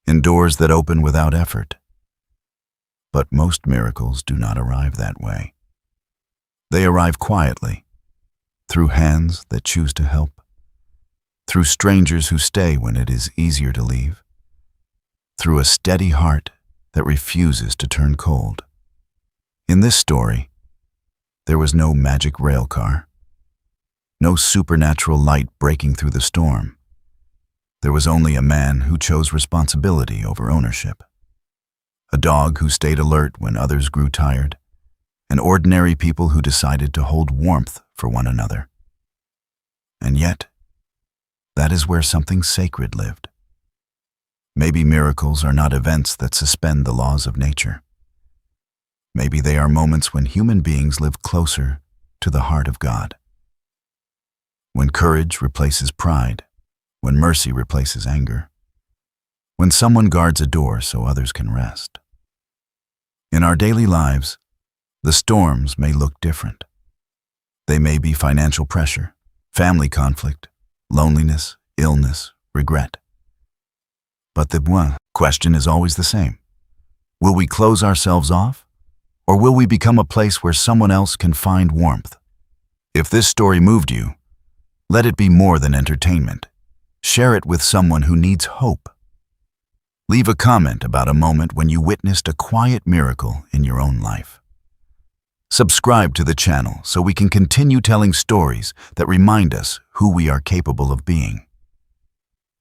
in doors that open without effort. But most miracles do not arrive that way. They arrive quietly, through hands that choose to help, through strangers who stay when it is easier to leave, through a steady heart that refuses to turn cold. In this story, there was no magic railcar, no supernatural light breaking through the storm. There was only a man who chose responsibility over ownership, a dog who stayed alert when others grew tired, and ordinary people who decided to hold warmth for one another. And yet, that is where something sacred lived. Maybe miracles are not events that suspend the laws of nature. Maybe they are moments when human beings live closer to the heart of God. When courage replaces pride, when mercy replaces anger, when someone guards a door so others can rest. In our daily lives, the storms may look different. They may be financial pressure, family conflict, loneliness, illness, regret. But the question is always the same. Will we close ourselves off? Or will we become a place where someone else can find warmth? If this story moved you, let it be more than entertainment. Share it with someone who needs hope. Leave a comment about a moment when you witnessed a quiet miracle in your own life. Subscribe to the channel so we can continue telling stories that remind us who we are capable of being.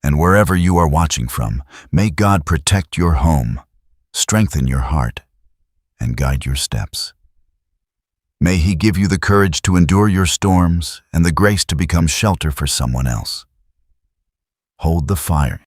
And wherever you are watching from, may God protect your home, strengthen your heart, and guide your steps. May He give you the courage to endure your storms and the grace to become shelter for someone else. Hold the fire.